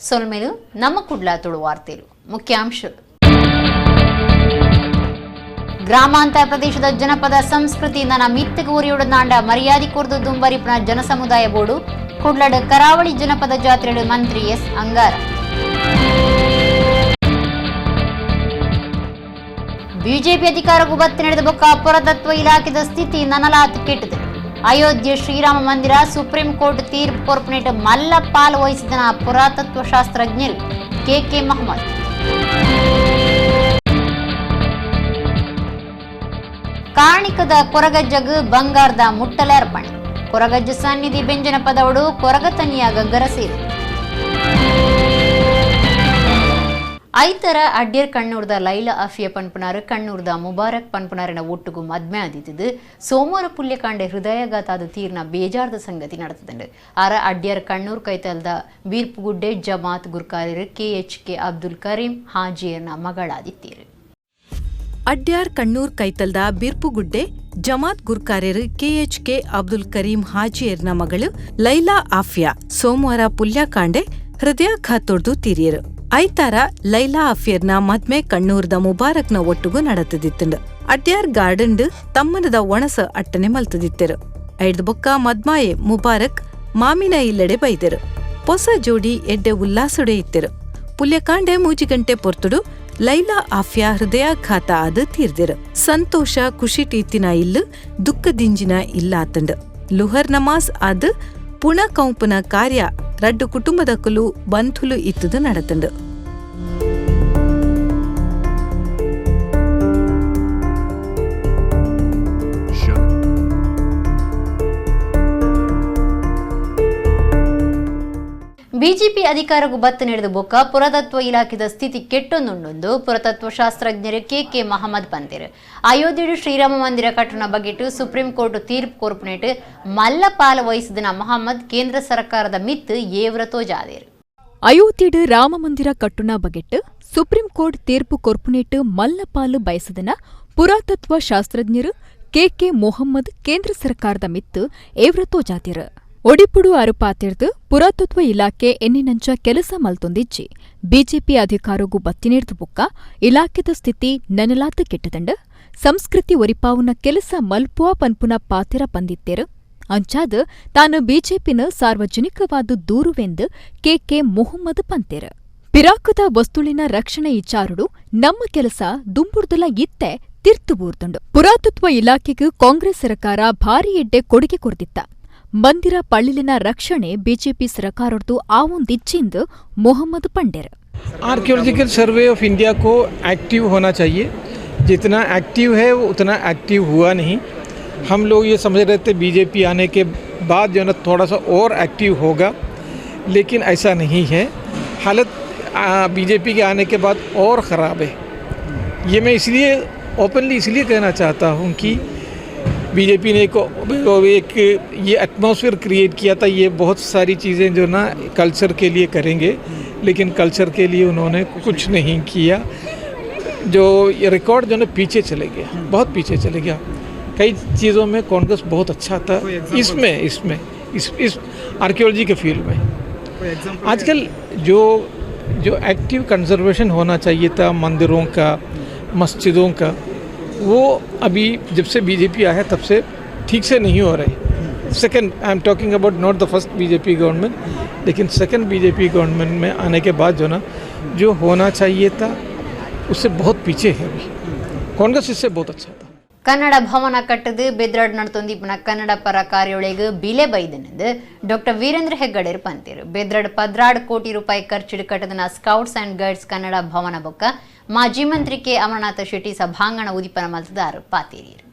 ಸೊಲ್ಮೇಲು ನಮ್ಮ ಕುಡ್ಲ ತುಳು ವಾರ್ತೆಲು ಮುಖ್ಯಾಂಶಗಳು. ಗ್ರಾಮಾಂತರ ಪ್ರದೇಶದ ಜನಪದ ಸಂಸ್ಕೃತಿಯಿಂದ ಮಿತ್ತಗೆ ಊರಿಯೊಡನಾಂಡ ಮರ್ಯಾದೆ ಕೊರ್ದು ದುಂಬರಿಪನ ಜನಸಮುದಾಯ ಬೋರ್ಡು ಕುಡ್ಲಡ್ ಕರಾವಳಿ ಜನಪದ ಜಾತ್ರೆಡು ಮಂತ್ರಿ ಎಸ್ ಅಂಗಾರ. ಬಿಜೆಪಿ ಅಧಿಕಾರಕ್ಕೂ ಬತ್ತಿ ನಡೆದ ಬೊಕ್ಕ ಪುರಾತತ್ವ ಇಲಾಖೆದ ಸ್ಥಿತಿ ನನಲಾತ್ ಕೆಟ್ಟಿದೆ. ಅಯೋಧ್ಯೆ ಶ್ರೀರಾಮ ಮಂದಿರ ಸುಪ್ರೀಂ ಕೋರ್ಟ್ ತೀರ್ಪು ಕೊರ್ಪನೇಟ್ ಮಲ್ಲ ಪಾಲು ವಹಿಸಿದ ಪುರಾತತ್ವ ಶಾಸ್ತ್ರಜ್ಞರು ಕೆ ಮೊಹಮ್ಮದ್. ಕಾಣಿಕದ ಕೊರಗಜ್ಜಗ್ ಬಂಗಾರದ ಮುಟ್ಟಲೆ ಅರ್ಪಣೆ. ಕೊರಗಜ್ಜ ಸನ್ನಿಧಿ ಬೆಂಜನ ಪದವಡು ಕೊರಗತನಿಯ ಗಗ್ಗರ ಸೇರಿ. ಐತರ ಅಡ್ಯರ್ ಕಣ್ಣೂರ್ದ ಲೈಲಾ ಅಫಿಯ ಪನ್ಪುನಾರ್ ಕಣ್ಣೂರ್ದ ಮುಬಾರಕ್ ಪನ್ಪುನಾರಿನ ಒಟ್ಟುಗು ಮದ್ಮೆ ಆದಿದ್ದು ಸೋಮವಾರ ಪುಲ್ಯಕಾಂಡೆ ಹೃದಯಘಾತಾದ ತೀರ್ನ ಬೇಜಾರದ ಸಂಗತಿ ನಡೆತದೆ. ಆರ ಅಡ್ಯರ್ ಕಣ್ಣೂರ್ ಕೈತಲ್ದ ಬೀರ್ಪುಗುಡ್ಡೆ ಜಮಾತ್ ಗುರ್ಕಾರಿರ್ KHK ಅಬ್ದುಲ್ ಕರೀಂ ಹಾಜಿಯರ್ನ ಮಗಳಾದಿತ್ತೀರು. ಅಡ್ಯಾರ್ ಕಣ್ಣೂರ್ ಕೈತಲ್ದ ಬೀರ್ಪುಗುಡ್ಡೆ ಜಮಾತ್ ಗುರ್ಕಾರ್ಯರ್ KHK ಅಬ್ದುಲ್ ಕರೀಂ ಹಾಜಿಯರ್ನ ಮಗಳು ಲೈಲಾ ಆಫಿಯಾ ಸೋಮವಾರ ಪುಲ್ಯಕಾಂಡೆ ಹೃದಯಾಘಾತೊಡ್ದು ತೀರಿಯರು. ಐತಾರ ಲೈಲಾ ಆಫಿಯರ್ನ ಮದ್ಮೆ ಕಣ್ಣೂರ್ದ ಮುಬಾರಕ್ನ ಒಟ್ಟುಗು ನಡೆತದಿತ್ತಂಡು. ಅಡ್ಯಾರ್ ಗಾರ್ಡನ್ಡ್ ತಮ್ಮನದ ಒಣಸ ಅಟ್ಟನೆ ಮಲ್ತದಿತ್ತೆರು. ಐಡ್ದು ಬೊಕ್ಕ ಮದ್ಮಾಯೆ ಮುಬಾರಕ್ ಮಾಮಿನ ಇಲ್ಲೆಡೆ ಬೈದರು. ಹೊಸ ಜೋಡಿ ಎಡ್ಡೆ ಉಲ್ಲಾಸೊಡೆ ಇತ್ತೆರು. ಪುಲ್ಯಕಾಂಡೆ ಮೂಜಿಗಂಟೆ ಪೊರ್ತುಡು ಲೈಲಾ ಆಫಿಯಾ ಹೃದಯಾಘಾತ ಆದ ತೀರ್ದೆರು. ಸಂತೋಷ ಖುಷಿ ಟೀತಿನ ಇಲ್ಲು ದುಃಖದಿಂಜಿನ ಇಲ್ಲಾತಂಡು. ಲುಹರ್ ನಮಾಜ್ ಆದ ಪುಣ ಕೌಂಪನ ಕಾರ್ಯ ರಡ್ಡು ಕುಟುಂಬದಕ್ಕಲು ಬಂಥುಲು ಇತ್ತದು ನಡೆತಂಡು. ಬಿಜೆಪಿ ಅಧಿಕಾರಕ್ಕೂ ಬತ್ತ ನಡೆದ ಬೊಕ್ಕ ಪುರಾತತ್ವ ಇಲಾಖೆದ ಸ್ಥಿತಿ ಕೆಟ್ಟೊಂದುಂಡೊಂದು ಪುರಾತತ್ವ ಶಾಸ್ತ್ರಜ್ಞರು ಕೆ ಮೊಹಮ್ಮದ್ ಪಂತೇರು. ಅಯೋಧ್ಯೆ ಶ್ರೀರಾಮ ಮಂದಿರ ಕಟ್ಟಣ ಬಗೆಟ್ ಸುಪ್ರೀಂ ಕೋರ್ಟ್ ತೀರ್ಪು ಕೊರ್ಪನೇಟ್ ಮಲ್ಲ ಪಾಲ ವಹಿಸಿದ ಮೊಹಮ್ಮದ್ ಕೇಂದ್ರ ಸರ್ಕಾರದ ಮಿತ್ ಏವ್ರ ತೋಜಾದೇರು. ಅಯೋಧ್ಯೆ ರಾಮ ಮಂದಿರ ಕಟ್ಟುನ ಬಗೆಟ್ ಸುಪ್ರೀಂ ಕೋರ್ಟ್ ತೀರ್ಪು ಕೊರ್ಪನೇಟ್ ಮಲ್ಲ ಪಾಲು ಬಯಸದನ ಪುರಾತತ್ವ ಶಾಸ್ತ್ರಜ್ಞರು ಕೆ ಮೊಹಮ್ಮದ್ ಕೇಂದ್ರ ಸರ್ಕಾರದ ಮಿತ್ ಏವ್ರ ತೋಜಾದೇರು. ಒಡಿಪುಡು ಅರುಪಾತಿರ್ದು ಪುರಾತತ್ವ ಇಲಾಖೆ ಎನ್ನಿನಂಚ ಕೆಲಸ ಮಲ್ತೊಂದಿಜ್ಜಿ ಬಿಜೆಪಿ ಅಧಿಕಾರಗೂ ಬತ್ತಿ ನೀಡ್ದು ಬುಕ್ಕ ಇಲಾಖೆದ ಸ್ಥಿತಿ ನನಲಾತ ಕೆಟ್ಟದಂಡ ಸಂಸ್ಕೃತಿ ಒರಿಪಾವುನ ಕೆಲಸ ಮಲ್ಪುವ ಪನ್ಪುನ ಪಾತಿರ ಬಂದಿತ್ತೇರು. ಅಂಚಾದ ತಾನು ಬಿಜೆಪಿನ ಸಾರ್ವಜನಿಕವಾದ ದೂರುವೆಂದು ಕೆ ಮೊಹಮ್ಮದ್ ಪಂತೇರು. ಪಿರಾಕದ ವಸ್ತುಳಿನ ರಕ್ಷಣೆ ಇಚಾರುಡು ನಮ್ಮ ಕೆಲಸ ದುಂಬುರ್ದುಲ ಇತ್ತೆ ತಿರ್ತುಬೂರ್ದುಂಡು. ಪುರಾತತ್ವ ಇಲಾಖೆಗೂ ಕಾಂಗ್ರೆಸ್ ಸರ್ಕಾರ ಭಾರಿ ಎಡ್ಡೆ ಕೊಡುಗೆ ಕೊರ್ದಿತ್ತ. ಮಂದಿರ ಪಳ್ಳಿಲಿನ ರಕ್ಷಣೆ ಬಿಜೆಪಿ ಸರ್ಕಾರದ್ದು ಆವೊಂದಿಚ್ಚಿಂದು ಮೊಹಮ್ಮದ್ ಪಂಡೇರ್. आर्कियोलॉजिकल सर्वे ऑफ इंडिया को एक्टिव होना चाहिए. जितना एक्टिव है वो उतना एक्टिव हुआ नहीं. हम लोग ये समझ रहे थे बीजेपी आने के बाद जो है थोड़ा सा और एक्टिव होगा, लेकिन ऐसा नहीं है. हालत बीजेपी के आने के बाद और ख़राब है. ये मैं इसलिए ओपनली इसलिए कहना चाहता हूँ कि बीजेपी ने एक ये एटमॉस्फेयर क्रिएट किया था. ये बहुत सारी चीज़ें जो ना कल्चर के लिए करेंगे, लेकिन कल्चर के लिए उन्होंने कुछ नहीं किया. जो ये रिकॉर्ड जो ना पीछे चले गया, बहुत पीछे चले गया. कई चीज़ों में कांग्रेस बहुत अच्छा था. इसमें इस आर्कियोलॉजी के फील्ड में आजकल जो एक्टिव कंजर्वेशन होना चाहिए था मंदिरों का, मस्जिदों का, वो अभी जब से बीजेपी आया है तब से ठीक से नहीं हो रहे. Second I am talking about not the first BJP government, लेकिन सेकंड बीजेपी गवर्नमेंट में आने के बाद जो ना जो होना चाहिए था उससे बहुत पीछे है. अभी कांग्रेस इससे बहुत अच्छा था. ಕನ್ನಡ ಭವನ ಕಟ್ಟದು ಬೆದ್ರಾಡ್ ನಡ್ತೊಂದಿಪ್ಪನ ಕನ್ನಡ ಪರ ಕಾರ್ಯೊಳಗೆ ಬಿಲೆ ಬೈದನೆಂದು ಡಾಕ್ಟರ್ ವೀರೇಂದ್ರ ಹೆಗ್ಗಡೆರ್ ಪಂತೇರು. ಬೆದ್ರಾಡ್ 16 ಕೋಟಿ ರೂಪಾಯಿ ಖರ್ಚಿಡು ಕಟ್ಟದನ ಸ್ಕೌಟ್ಸ್ ಅಂಡ್ ಗೈಡ್ಸ್ ಕನ್ನಡ ಭವನ ಬೊಕ್ಕ ಮಾಜಿ ಮಂತ್ರಿ ಕೆ ಅಮರನಾಥ ಶೆಟ್ಟಿ ಸಭಾಂಗಣ ಉದಿಪನ ಮಲ್ತದಾರು ಪಾತೇರಿಯರು.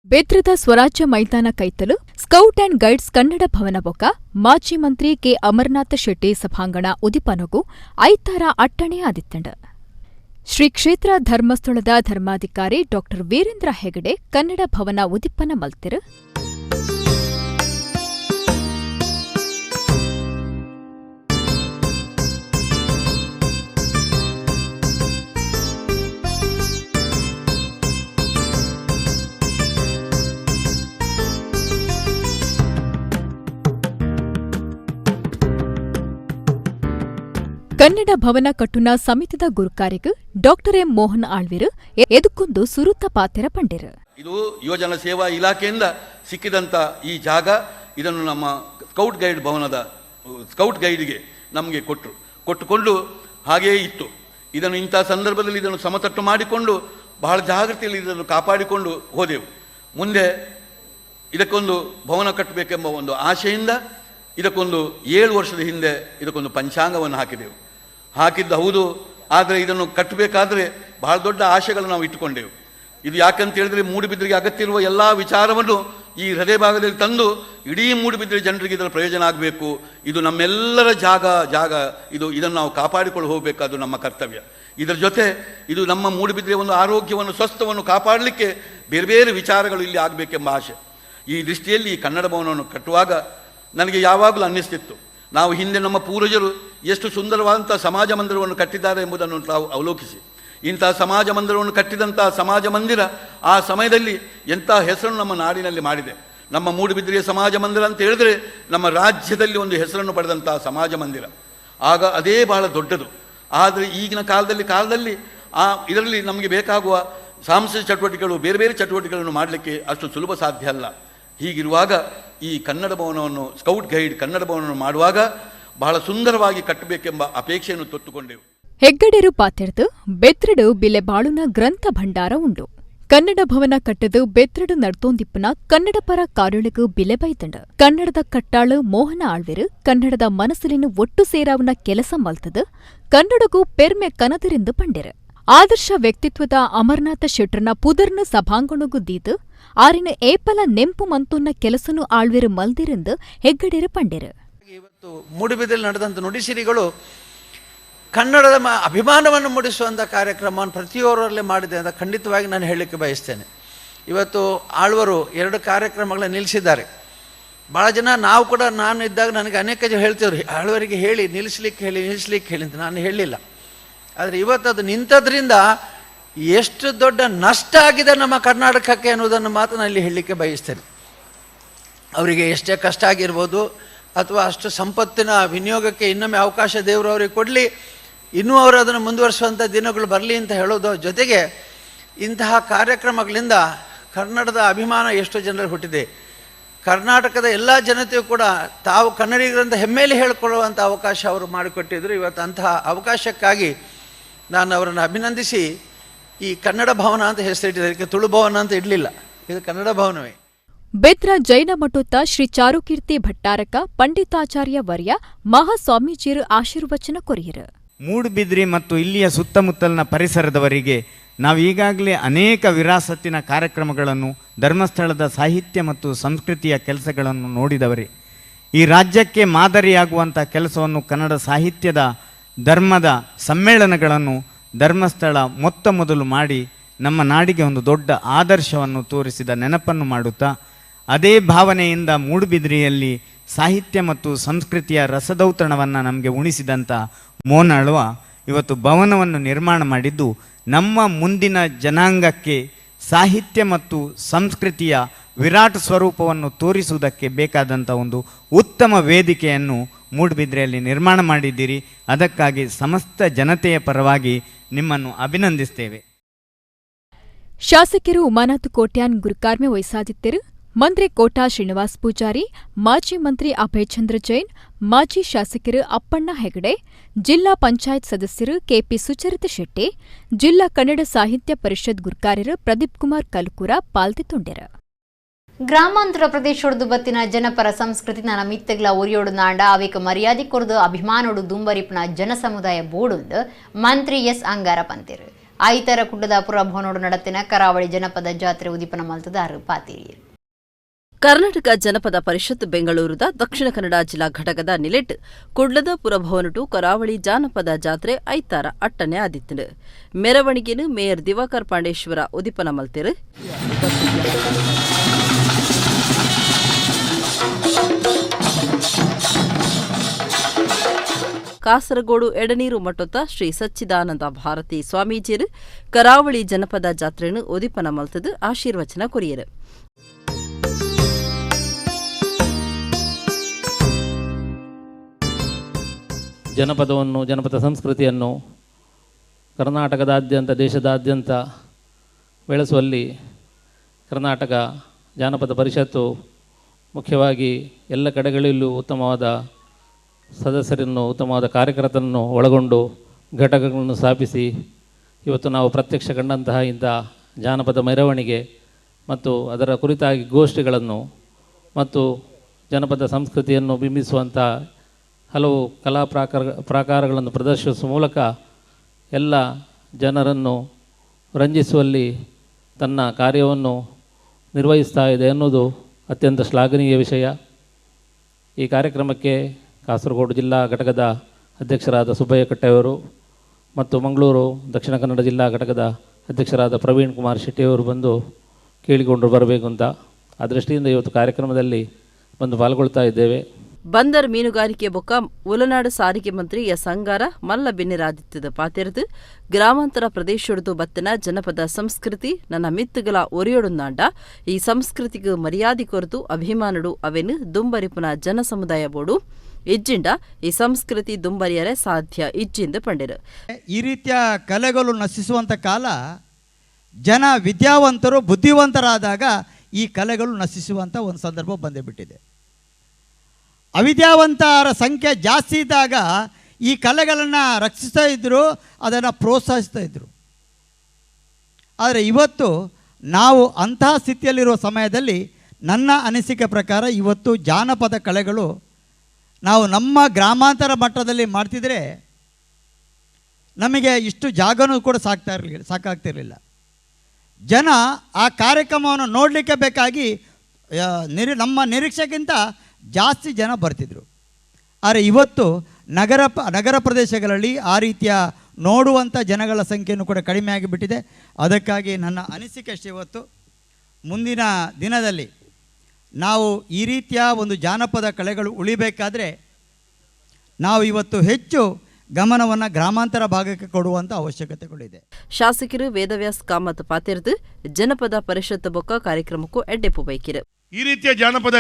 ಬೇತ್ರದ ಸ್ವರಾಜ್ಯ ಮೈದಾನ ಕೈತಲು ಸ್ಕೌಟ್ ಅಂಡ್ ಗೈಡ್ಸ್ ಕನ್ನಡ ಭವನ ಬೊಕ್ಕ ಮಾಜಿ ಮಂತ್ರಿ ಕೆ ಅಮರನಾಥ ಶೆಟ್ಟಿ ಸಭಾಂಗಣ ಉದಿಪನಗೂ ಐತಾರ ಅಟ್ಟಣೆ ಆದಿತ್ತಂಡ. ಶ್ರೀ ಕ್ಷೇತ್ರ ಧರ್ಮಸ್ಥಳದ ಧರ್ಮಾಧಿಕಾರಿ ಡಾಕ್ಟರ್ ವೀರೇಂದ್ರ ಹೆಗಡೆ ಕನ್ನಡ ಭವನ ಉದಿಪ್ಪನ ಮಲ್ತಿರು. ಕನ್ನಡ ಭವನ ಕಟ್ಟುನ ಸಮಿತಿದ ಗುರುಕಾರ್ಯಕ್ಕೆ ಡಾಕ್ಟರ್ ಎಂ ಮೋಹನ್ ಆಳ್ವಿರು ಎದುಕ್ಕೊಂದು ಸುರುತ್ತ ಪಾತೆರ ಪಂಡಿರು. ಇದು ಯುವಜನ ಸೇವಾ ಇಲಾಖೆಯಿಂದ ಸಿಕ್ಕಿದಂಥ ಈ ಜಾಗ, ಇದನ್ನು ನಮ್ಮ ಸ್ಕೌಟ್ ಗೈಡ್ ಭವನದ ಸ್ಕೌಟ್ ಗೈಡ್ಗೆ ನಮಗೆ ಕೊಟ್ಟುಕೊಂಡು ಹಾಗೆಯೇ ಇತ್ತು. ಇದನ್ನು ಇಂಥ ಸಂದರ್ಭದಲ್ಲಿ ಇದನ್ನು ಸಮತಟ್ಟು ಮಾಡಿಕೊಂಡು ಬಹಳ ಜಾಗೃತಿಯಲ್ಲಿ ಇದನ್ನು ಕಾಪಾಡಿಕೊಂಡು ಹೋದೆವು. ಮುಂದೆ ಇದಕ್ಕೊಂದು ಭವನ ಕಟ್ಟಬೇಕೆಂಬ ಒಂದು ಆಶೆಯಿಂದ ಇದಕ್ಕೊಂದು 7 ವರ್ಷದ ಹಿಂದೆ ಇದಕ್ಕೊಂದು ಪಂಚಾಂಗವನ್ನು ಹಾಕಿದ್ದು ಹೌದು. ಆದರೆ ಇದನ್ನು ಕಟ್ಟಬೇಕಾದ್ರೆ ಬಹಳ ದೊಡ್ಡ ಆಶೆಗಳನ್ನು ನಾವು ಇಟ್ಟುಕೊಂಡೆವು. ಇದು ಯಾಕಂತ ಹೇಳಿದ್ರೆ ಮೂಡುಬಿದಿರೆಗೆ ಅಗತ್ಯ ಇರುವ ಎಲ್ಲ ವಿಚಾರವನ್ನು ಈ ಹೃದಯ ಭಾಗದಲ್ಲಿ ತಂದು ಇಡೀ ಮೂಡುಬಿದಿರೆ ಜನರಿಗೆ ಇದರ ಪ್ರಯೋಜನ ಆಗಬೇಕು. ಇದು ನಮ್ಮೆಲ್ಲರ ಜಾಗ ಇದನ್ನು ನಾವು ಕಾಪಾಡಿಕೊಂಡು ಹೋಗಬೇಕಾದ್ದು ನಮ್ಮ ಕರ್ತವ್ಯ. ಇದರ ಜೊತೆ ಇದು ನಮ್ಮ ಮೂಡುಬಿದಿರೆ ಒಂದು ಆರೋಗ್ಯವನ್ನು ಸ್ವಸ್ಥವನ್ನು ಕಾಪಾಡಲಿಕ್ಕೆ ಬೇರೆ ಬೇರೆ ವಿಚಾರಗಳು ಇಲ್ಲಿ ಆಗಬೇಕೆಂಬ ಆಶೆ. ಈ ದೃಷ್ಟಿಯಲ್ಲಿ ಈ ಕನ್ನಡ ಭವನವನ್ನು ಕಟ್ಟುವಾಗ ನನಗೆ ಯಾವಾಗಲೂ ಅನ್ನಿಸ್ತಿತ್ತು, ನಾವು ಹಿಂದೆ ನಮ್ಮ ಪೂರ್ವಜರು ಎಷ್ಟು ಸುಂದರವಾದಂಥ ಸಮಾಜ ಮಂದಿರವನ್ನು ಕಟ್ಟಿದ್ದಾರೆ ಎಂಬುದನ್ನು ನಾವು ಅವಲೋಕಿಸಿ, ಇಂಥ ಸಮಾಜ ಮಂದಿರವನ್ನು ಕಟ್ಟಿದಂಥ ಸಮಾಜ ಮಂದಿರ ಆ ಸಮಯದಲ್ಲಿ ಎಂಥ ಹೆಸರನ್ನು ನಮ್ಮ ನಾಡಿನಲ್ಲಿ ಮಾಡಿದೆ. ನಮ್ಮ ಮೂಡುಬಿದಿರೆಯ ಸಮಾಜ ಮಂದಿರ ಅಂತ ಹೇಳಿದ್ರೆ ನಮ್ಮ ರಾಜ್ಯದಲ್ಲಿ ಒಂದು ಹೆಸರನ್ನು ಪಡೆದಂಥ ಸಮಾಜ ಮಂದಿರ. ಆಗ ಅದೇ ಬಹಳ ದೊಡ್ಡದು. ಆದರೆ ಈಗಿನ ಕಾಲದಲ್ಲಿ ಇದರಲ್ಲಿ ನಮಗೆ ಬೇಕಾಗುವ ಸಾಂಸ್ಕೃತಿಕ ಚಟುವಟಿಕೆಗಳು, ಬೇರೆ ಬೇರೆ ಚಟುವಟಿಕೆಗಳನ್ನು ಮಾಡಲಿಕ್ಕೆ ಅಷ್ಟು ಸುಲಭ ಸಾಧ್ಯ ಅಲ್ಲ. ಹೀಗಿರುವಾಗ ಈ ಕನ್ನಡ ಭವನವನ್ನು ಸ್ಕೌಟ್ ಗೈಡ್ ಕನ್ನಡ ಭವನವನ್ನು ಮಾಡುವಾಗ ಬಹಳ ಸುಂದರವಾಗಿ ಕಟ್ಟಬೇಕೆಂಬ ಅಪೇಕ್ಷೆಯನ್ನು ತೊಟ್ಟುಕೊಂಡೆವು. ಹೆಗ್ಗಡೆರು ಪಾತೆರ್ದು ಬೆತ್ರಡು ಬಿಲೆ ಬಾಳುನ ಗ್ರಂಥ ಭಂಡಾರ ಉಂಡು. ಕನ್ನಡ ಭವನ ಕಟ್ಟದು ಬೆತ್ರಡು ನಡ್ತೋಂದಿಪ್ಪನ ಕನ್ನಡ ಪರ ಕಾರ್ಯೊಳಗು ಬಿಲೆ ಬೈತಂಡು. ಕನ್ನಡದ ಕಟ್ಟಾಳು ಮೋಹನ ಆಳ್ವಿರು ಕನ್ನಡದ ಮನಸ್ಸಲಿನ ಒಟ್ಟು ಸೇರಾವನ ಕೆಲಸ ಮಲ್ತದು ಕನ್ನಡಗೂ ಪೆರ್ಮೆ ಕನದರಿಂದ ಪಂಡಿರು. ಆದರ್ಶ ವ್ಯಕ್ತಿತ್ವದ ಅಮರನಾಥ ಶೆಟ್ರನ ಪುದರ್ನ ಸಭಾಂಗಣಗೂ ದೀದು ಆರಿನ ಏಪಲ ನೆಂಪು ಮಂತುನ್ನ ಕೆಲಸನು ಆಳ್ವಿರು ಮಲ್ದಿರಿಂದ ಹೆಗ್ಗಡೆರು ಪಂಡಿರು. ಇವತ್ತು ಮೂಡುಬಿದಿರೆಯಲ್ಲಿ ನಡೆದಂಥ ನುಡಿಸಿರಿಗಳು ಕನ್ನಡದ ಅಭಿಮಾನವನ್ನು ಮೂಡಿಸುವಂಥ ಕಾರ್ಯಕ್ರಮವನ್ನು ಪ್ರತಿಯೊಬ್ಬರಲ್ಲೇ ಮಾಡಿದೆ ಅಂತ ಖಂಡಿತವಾಗಿ ನಾನು ಹೇಳಲಿಕ್ಕೆ ಬಯಸ್ತೇನೆ. ಇವತ್ತು ಆಳ್ವರು 2 ಕಾರ್ಯಕ್ರಮಗಳನ್ನು ನಿಲ್ಲಿಸಿದ್ದಾರೆ. ಭಾಳ ಜನ ನಾವು ಕೂಡ ನಾನು ಇದ್ದಾಗ ನನಗೆ ಅನೇಕ ಜನ ಹೇಳ್ತಿದ್ರು, ಆಳ್ವರಿಗೆ ಹೇಳಿ ನಿಲ್ಲಿಸ್ಲಿಕ್ಕೆ ಹೇಳಿ ಅಂತ. ನಾನು ಹೇಳಲಿಲ್ಲ. ಆದರೆ ಇವತ್ತು ಅದು ನಿಂತದ್ರಿಂದ ಎಷ್ಟು ದೊಡ್ಡ ನಷ್ಟ ಆಗಿದೆ ನಮ್ಮ ಕರ್ನಾಟಕಕ್ಕೆ ಅನ್ನೋದನ್ನು ಮಾತ್ರ ನಾನು ಇಲ್ಲಿ ಹೇಳಲಿಕ್ಕೆ ಬಯಸ್ತೇನೆ. ಅವರಿಗೆ ಎಷ್ಟೇ ಕಷ್ಟ ಆಗಿರ್ಬೋದು ಅಥವಾ ಅಷ್ಟು ಸಂಪತ್ತಿನ ವಿನಿಯೋಗಕ್ಕೆ ಇನ್ನೊಮ್ಮೆ ಅವಕಾಶ ದೇವರು ಅವರಿಗೆ ಕೊಡಲಿ, ಇನ್ನೂ ಅವರು ಅದನ್ನು ಮುಂದುವರಿಸುವಂಥ ದಿನಗಳು ಬರಲಿ ಅಂತ ಹೇಳೋದು ಜೊತೆಗೆ ಇಂತಹ ಕಾರ್ಯಕ್ರಮಗಳಿಂದ ಕನ್ನಡದ ಅಭಿಮಾನ ಎಷ್ಟು ಜನರಿಗೆ ಹುಟ್ಟಿದೆ. ಕರ್ನಾಟಕದ ಎಲ್ಲ ಜನತೆಯೂ ಕೂಡ ತಾವು ಕನ್ನಡಿಗರಂತ ಹೆಮ್ಮೆಯಲ್ಲಿ ಹೇಳಿಕೊಳ್ಳುವಂಥ ಅವಕಾಶ ಅವರು ಮಾಡಿಕೊಟ್ಟಿದ್ದರು. ಇವತ್ತು ಅಂತಹ ಅವಕಾಶಕ್ಕಾಗಿ ನಾನು ಅವರನ್ನು ಅಭಿನಂದಿಸಿ ಈ ಕನ್ನಡ ಭವನ ಅಂತ ಹೆಸರಿಟ್ಟಿದ್ದಾರೆ. ಇದಕ್ಕೆ ತುಳು ಭವನ ಅಂತ ಇಡಲಿಲ್ಲ, ಇದು ಕನ್ನಡ ಭವನವೇ. ಬೆತ್ರ ಜೈನ ಮಠೋತ್ತ ಶ್ರೀ ಚಾರುಕೀರ್ತಿ ಭಟ್ಟಾರಕ ಪಂಡಿತಾಚಾರ್ಯ ವರ್ಯ ಮಹಾಸ್ವಾಮೀಜಿಯರು ಆಶೀರ್ವಚನ ಕೊರಿಯರು. ಮೂಡುಬಿದಿರೆ ಮತ್ತು ಇಲ್ಲಿಯ ಸುತ್ತಮುತ್ತಲಿನ ಪರಿಸರದವರಿಗೆ ನಾವು ಈಗಾಗಲೇ ಅನೇಕ ವಿರಾಸತ್ತಿನ ಕಾರ್ಯಕ್ರಮಗಳನ್ನು, ಧರ್ಮಸ್ಥಳದ ಸಾಹಿತ್ಯ ಮತ್ತು ಸಂಸ್ಕೃತಿಯ ಕೆಲಸಗಳನ್ನು ನೋಡಿದವರೇ. ಈ ರಾಜ್ಯಕ್ಕೆ ಮಾದರಿಯಾಗುವಂಥ ಕೆಲಸವನ್ನು ಕನ್ನಡ ಸಾಹಿತ್ಯದ ಧರ್ಮದ ಸಮ್ಮೇಳನಗಳನ್ನು ಧರ್ಮಸ್ಥಳ ಮೊದಲು ಮಾಡಿ ನಮ್ಮ ನಾಡಿಗೆ ಒಂದು ದೊಡ್ಡ ಆದರ್ಶವನ್ನು ತೋರಿಸಿದ ನೆನಪನ್ನು ಮಾಡುತ್ತಾ, ಅದೇ ಭಾವನೆಯಿಂದ ಮೂಡುಬಿದಿರೆಯಲ್ಲಿ ಸಾಹಿತ್ಯ ಮತ್ತು ಸಂಸ್ಕೃತಿಯ ರಸದೌತಣವನ್ನು ನಮಗೆ ಉಣಿಸಿದಂಥ ಮೋಹನ ಆಳ್ವ ಇವತ್ತು ಭವನವನ್ನು ನಿರ್ಮಾಣ ಮಾಡಿದ್ದು ನಮ್ಮ ಮುಂದಿನ ಜನಾಂಗಕ್ಕೆ ಸಾಹಿತ್ಯ ಮತ್ತು ಸಂಸ್ಕೃತಿಯ ವಿರಾಟ್ ಸ್ವರೂಪವನ್ನು ತೋರಿಸುವುದಕ್ಕೆ ಬೇಕಾದಂಥ ಒಂದು ಉತ್ತಮ ವೇದಿಕೆಯನ್ನು ಮೂಡುಬಿದಿರೆಯಲ್ಲಿ ನಿರ್ಮಾಣ ಮಾಡಿದ್ದೀರಿ. ಅದಕ್ಕಾಗಿ ಸಮಸ್ತ ಜನತೆಯ ಪರವಾಗಿ ನಿಮ್ಮನ್ನು ಅಭಿನಂದಿಸ್ತೇವೆ. ಶಾಸಕರು ಉಮಾನಾಥ್ ಕೋಟ್ಯಾನ್ ಗುರುಕಾರ್ಮೆ ವಹಿಸಾದಿದ್ದರು. ಮಂತ್ರಿ ಕೋಟಾ ಶ್ರೀನಿವಾಸ್ ಪೂಜಾರಿ, ಮಾಜಿ ಮಂತ್ರಿ ಅಭಯಚಂದ್ರ ಜೈನ್, ಮಾಜಿ ಶಾಸಕರು ಅಪ್ಪಣ್ಣ ಹೆಗಡೆ, ಜಿಲ್ಲಾ ಪಂಚಾಯತ್ ಸದಸ್ಯರು ಕೆಪಿ ಸುಚರಿತ ಶೆಟ್ಟಿ, ಜಿಲ್ಲಾ ಕನ್ನಡ ಸಾಹಿತ್ಯ ಪರಿಷತ್ ಗುರುಕಾರ್ಯರು ಪ್ರದೀಪ್ ಕುಮಾರ್ ಕಲ್ಕೂರ ಪಾಲ್ತಿತ್ತೊಂಡೆರು. ಗ್ರಾಮಾಂತರ ಪ್ರದೇಶೋಡು ಬತ್ತಿನ ಜನಪರ ಸಂಸ್ಕೃತಿ ನನ್ನ ಮಿತ್ತಗಳ ಒರಿಯೋಡು ನಾಂಡ ಅವೇಕ ಮರ್ಯಾದೆ ಕೊರದು ಅಭಿಮಾನೋಡು ದುಂಬರಿಪ್ನ ಜನ ಸಮುದಾಯ ಬೋಡುಂದು ಮಂತ್ರಿ ಎಸ್ ಅಂಗಾರ ಪಂತಿರು. ಐತರ ಕುಡ್ಡದ ಪುರಭವನೋಡು ನಡತಿನ ಕರಾವಳಿ ಜನಪದ ಜಾತ್ರೆ ಉದಿಪನ ಮಲ್ತದಾರು ಪಾತಿರಿಯರು. ಕರ್ನಾಟಕ ಜನಪದ ಪರಿಷತ್ ಬೆಂಗಳೂರದ ದಕ್ಷಿಣ ಕನ್ನಡ ಜಿಲ್ಲಾ ಘಟಕದ ನಿಲೆಟ್ ಕುಡ್ಲದ ಪುರಭವನಟು ಕರಾವಳಿ ಜಾನಪದ ಜಾತ್ರೆ ಐತಾರ ಅಟ್ಟನೆ ಆದಿತ್ತು. ಮೆರವಣಿಗೆನು ಮೇಯರ್ ದಿವಾಕರ್ ಪಾಂಡೇಶ್ವರ ಉದಿಪನ ಮಲ್ತಿರು. ಕಾಸರಗೋಡು ಎಡನೀರು ಮಠದ ಶ್ರೀ ಸಚ್ಚಿದಾನಂದ ಭಾರತಿ ಸ್ವಾಮೀಜಿಯರು ಕರಾವಳಿ ಜನಪದ ಜಾತ್ರೆಯನ್ನು ಉದಿಪನ ಮಲ್ತದು ಆಶೀರ್ವಚನ ಕೊರಿಯರು. ಜನಪದವನ್ನು, ಜನಪದ ಸಂಸ್ಕೃತಿಯನ್ನು ಕರ್ನಾಟಕದಾದ್ಯಂತ, ದೇಶದಾದ್ಯಂತ ಬೆಳೆಸುವಲ್ಲಿ ಕರ್ನಾಟಕ ಜಾನಪದ ಪರಿಷತ್ತು ಮುಖ್ಯವಾಗಿ ಎಲ್ಲ ಕಡೆಗಳಲ್ಲೂ ಉತ್ತಮವಾದ ಸದಸ್ಯರನ್ನು, ಉತ್ತಮವಾದ ಕಾರ್ಯಕರ್ತರನ್ನು ಒಳಗೊಂಡು ಘಟಕಗಳನ್ನು ಸ್ಥಾಪಿಸಿ ಇವತ್ತು ನಾವು ಪ್ರತ್ಯಕ್ಷ ಕಂಡಂತಹ ಇಂಥ ಜಾನಪದ ಮೆರವಣಿಗೆ ಮತ್ತು ಅದರ ಕುರಿತಾಗಿ ಗೋಷ್ಠಿಗಳನ್ನು ಮತ್ತು ಜನಪದ ಸಂಸ್ಕೃತಿಯನ್ನು ಬಿಂಬಿಸುವಂಥ ಹಲವು ಕಲಾ ಪ್ರಾಕಾರಗಳನ್ನು ಪ್ರದರ್ಶಿಸುವ ಮೂಲಕ ಎಲ್ಲ ಜನರನ್ನು ರಂಜಿಸುವಲ್ಲಿ ತನ್ನ ಕಾರ್ಯವನ್ನು ನಿರ್ವಹಿಸ್ತಾ ಇದೆ ಅನ್ನೋದು ಅತ್ಯಂತ ಶ್ಲಾಘನೀಯ ವಿಷಯ. ಈ ಕಾರ್ಯಕ್ರಮಕ್ಕೆ ಕಾಸರಗೋಡು ಜಿಲ್ಲಾ ಘಟಕದ ಅಧ್ಯಕ್ಷರಾದ ಸುಬ್ಬಯ್ಯ ಕಟ್ಟೆಯವರು ಮತ್ತು ಮಂಗಳೂರು ದಕ್ಷಿಣ ಕನ್ನಡ ಜಿಲ್ಲಾ ಘಟಕದ ಅಧ್ಯಕ್ಷರಾದ ಪ್ರವೀಣ್ ಕುಮಾರ್ ಶೆಟ್ಟಿಯವರು ಬಂದು ಕೇಳಿಕೊಂಡು ಬರಬೇಕು ಅಂತ ಆ ದೃಷ್ಟಿಯಿಂದ ಇವತ್ತು ಕಾರ್ಯಕ್ರಮದಲ್ಲಿ ಬಂದು ಪಾಲ್ಗೊಳ್ತಾ ಇದ್ದೇವೆ. ಬಂದರ್ ಮೀನುಗಾರಿಕೆ ಬೊಕ್ಕ ಉಲನಾಡು ಸಾರಿಗೆ ಮಂತ್ರಿ ಎಸ್ ಅಂಗಾರ ಮಲ್ಲ ಬೆನ್ನಿರಾದಿತ್ತದ ಪಾತೆರ್ದು ಗ್ರಾಮಾಂತರ ಪ್ರದೇಶೊಡ್ದು ಬತ್ತನ ಜನಪದ ಸಂಸ್ಕೃತಿ ನನ್ನ ಮಿತ್ತುಗಳ ಒರಿಯೊಡುಂದಾಂಡ ಈ ಸಂಸ್ಕೃತಿಗೆ ಮರ್ಯಾದೆ ಕೊರತು ಅಭಿಮಾನಡು ಅವೆನು ದುಂಬರಿಪುನ ಜನ ಸಮುದಾಯ ಬೋಡು ಇಜ್ಜಿಂಡ ಈ ಸಂಸ್ಕೃತಿ ದುಂಬರಿಯರೆ ಸಾಧ್ಯ ಇಜ್ಜಿಂದ ಪಂಡಿರು. ಈ ರೀತಿಯ ಕಲೆಗಳು ನಶಿಸುವಂಥ ಕಾಲ, ಜನ ವಿದ್ಯಾವಂತರು ಬುದ್ಧಿವಂತರಾದಾಗ ಈ ಕಲೆಗಳು ನಶಿಸುವಂಥ ಒಂದು ಸಂದರ್ಭ ಬಂದೇ ಬಿಟ್ಟಿದೆ. ಅವಿದ್ಯಾವಂತರ ಸಂಖ್ಯೆ ಜಾಸ್ತಿ ಇದ್ದಾಗ ಈ ಕಲೆಗಳನ್ನು ರಕ್ಷಿಸ್ತಾ ಇದ್ದರು, ಅದನ್ನು ಪ್ರೋತ್ಸಾಹಿಸ್ತಾ ಇದ್ದರು. ಆದರೆ ಇವತ್ತು ನಾವು ಅಂತಹ ಸ್ಥಿತಿಯಲ್ಲಿರುವ ಸಮಯದಲ್ಲಿ ನನ್ನ ಅನಿಸಿಕೆ ಪ್ರಕಾರ ಇವತ್ತು ಜಾನಪದ ಕಲೆಗಳು ನಾವು ನಮ್ಮ ಗ್ರಾಮಾಂತರ ಮಟ್ಟದಲ್ಲಿ ಮಾಡ್ತಿದ್ರೆ ನಮಗೆ ಇಷ್ಟು ಜಾಗನೂ ಕೂಡ ಸಾಕಾಗ್ತಿರಲಿಲ್ಲ. ಜನ ಆ ಕಾರ್ಯಕ್ರಮವನ್ನು ನೋಡಲಿಕ್ಕೆ ಬೇಕಾಗಿ ನಮ್ಮ ನಿರೀಕ್ಷೆಗಿಂತ ಜಾಸ್ತಿ ಜನ ಬರ್ತಿದ್ರು. ಆದರೆ ಇವತ್ತು ನಗರ ಪ್ರದೇಶಗಳಲ್ಲಿ ಆ ರೀತಿಯ ನೋಡುವಂಥ ಜನಗಳ ಸಂಖ್ಯೆಯೂ ಕೂಡ ಕಡಿಮೆ ಆಗಿಬಿಟ್ಟಿದೆ. ಅದಕ್ಕಾಗಿ ನನ್ನ ಅನಿಸಿಕೆ ಅಷ್ಟೇ, ಇವತ್ತು ಮುಂದಿನ ದಿನದಲ್ಲಿ ನಾವು ಈ ರೀತಿಯ ಒಂದು ಜಾನಪದ ಕಲೆಗಳು ಉಳಿಬೇಕಾದ್ರೆ ನಾವು ಇವತ್ತು ಹೆಚ್ಚು ಗಮನವನ್ನು ಗ್ರಾಮಾಂತರ ಭಾಗಕ್ಕೆ ಕೊಡುವಂಥ ಅವಶ್ಯಕತೆಗಳಿದೆ. ಶಾಸಕರು ವೇದವ್ಯಾಸ್ ಕಾಮತ್ ಪಾತೆರ್ದು ಜನಪದ ಪರಿಷತ್ ಬೊಕ್ಕ ಕಾರ್ಯಕ್ರಮಕ್ಕೂ ಎಡ್ಡೆಪ್ಪು ಬೈಕಿರು. ಈ ರೀತಿಯ ಜಾನಪದ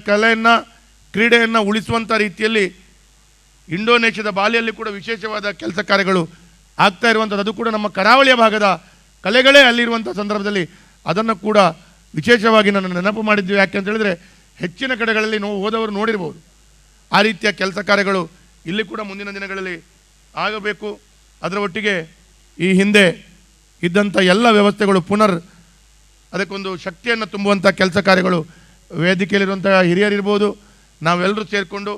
ಕಲೆಯನ್ನು, ಕ್ರೀಡೆಯನ್ನು ಉಳಿಸುವಂಥ ರೀತಿಯಲ್ಲಿ ಇಂಡೋನೇಷ್ಯಾದ ಬಾಲಿಯಲ್ಲಿ ಕೂಡ ವಿಶೇಷವಾದ ಕೆಲಸ ಕಾರ್ಯಗಳು ಆಗ್ತಾ ಇರುವಂಥದ್ದು. ಅದು ಕೂಡ ನಮ್ಮ ಕರಾವಳಿಯ ಭಾಗದ ಕಲೆಗಳೇ ಅಲ್ಲಿರುವಂಥ ಸಂದರ್ಭದಲ್ಲಿ ಅದನ್ನು ಕೂಡ ವಿಶೇಷವಾಗಿ ನಾನು ನೆನಪು ಮಾಡಿದ್ವಿ. ಯಾಕೆ ಅಂತ ಹೇಳಿದರೆ ಹೆಚ್ಚಿನ ಕಡೆಗಳಲ್ಲಿ ಹೋದವರು ನೋಡಿರ್ಬೋದು. ಆ ರೀತಿಯ ಕೆಲಸ ಕಾರ್ಯಗಳು ಇಲ್ಲಿ ಕೂಡ ಮುಂದಿನ ದಿನಗಳಲ್ಲಿ ಆಗಬೇಕು. ಅದರ ಒಟ್ಟಿಗೆ ಈ ಹಿಂದೆ ಇದ್ದಂಥ ಎಲ್ಲ ವ್ಯವಸ್ಥೆಗಳು ಪುನರ್ ಅದಕ್ಕೊಂದು ಶಕ್ತಿಯನ್ನು ತುಂಬುವಂಥ ಕೆಲಸ ಕಾರ್ಯಗಳು ವೇದಿಕೆಯಲ್ಲಿರುವಂಥ ಹಿರಿಯರಿರ್ಬೋದು, ನಾವೆಲ್ಲರೂ ಸೇರಿಕೊಂಡು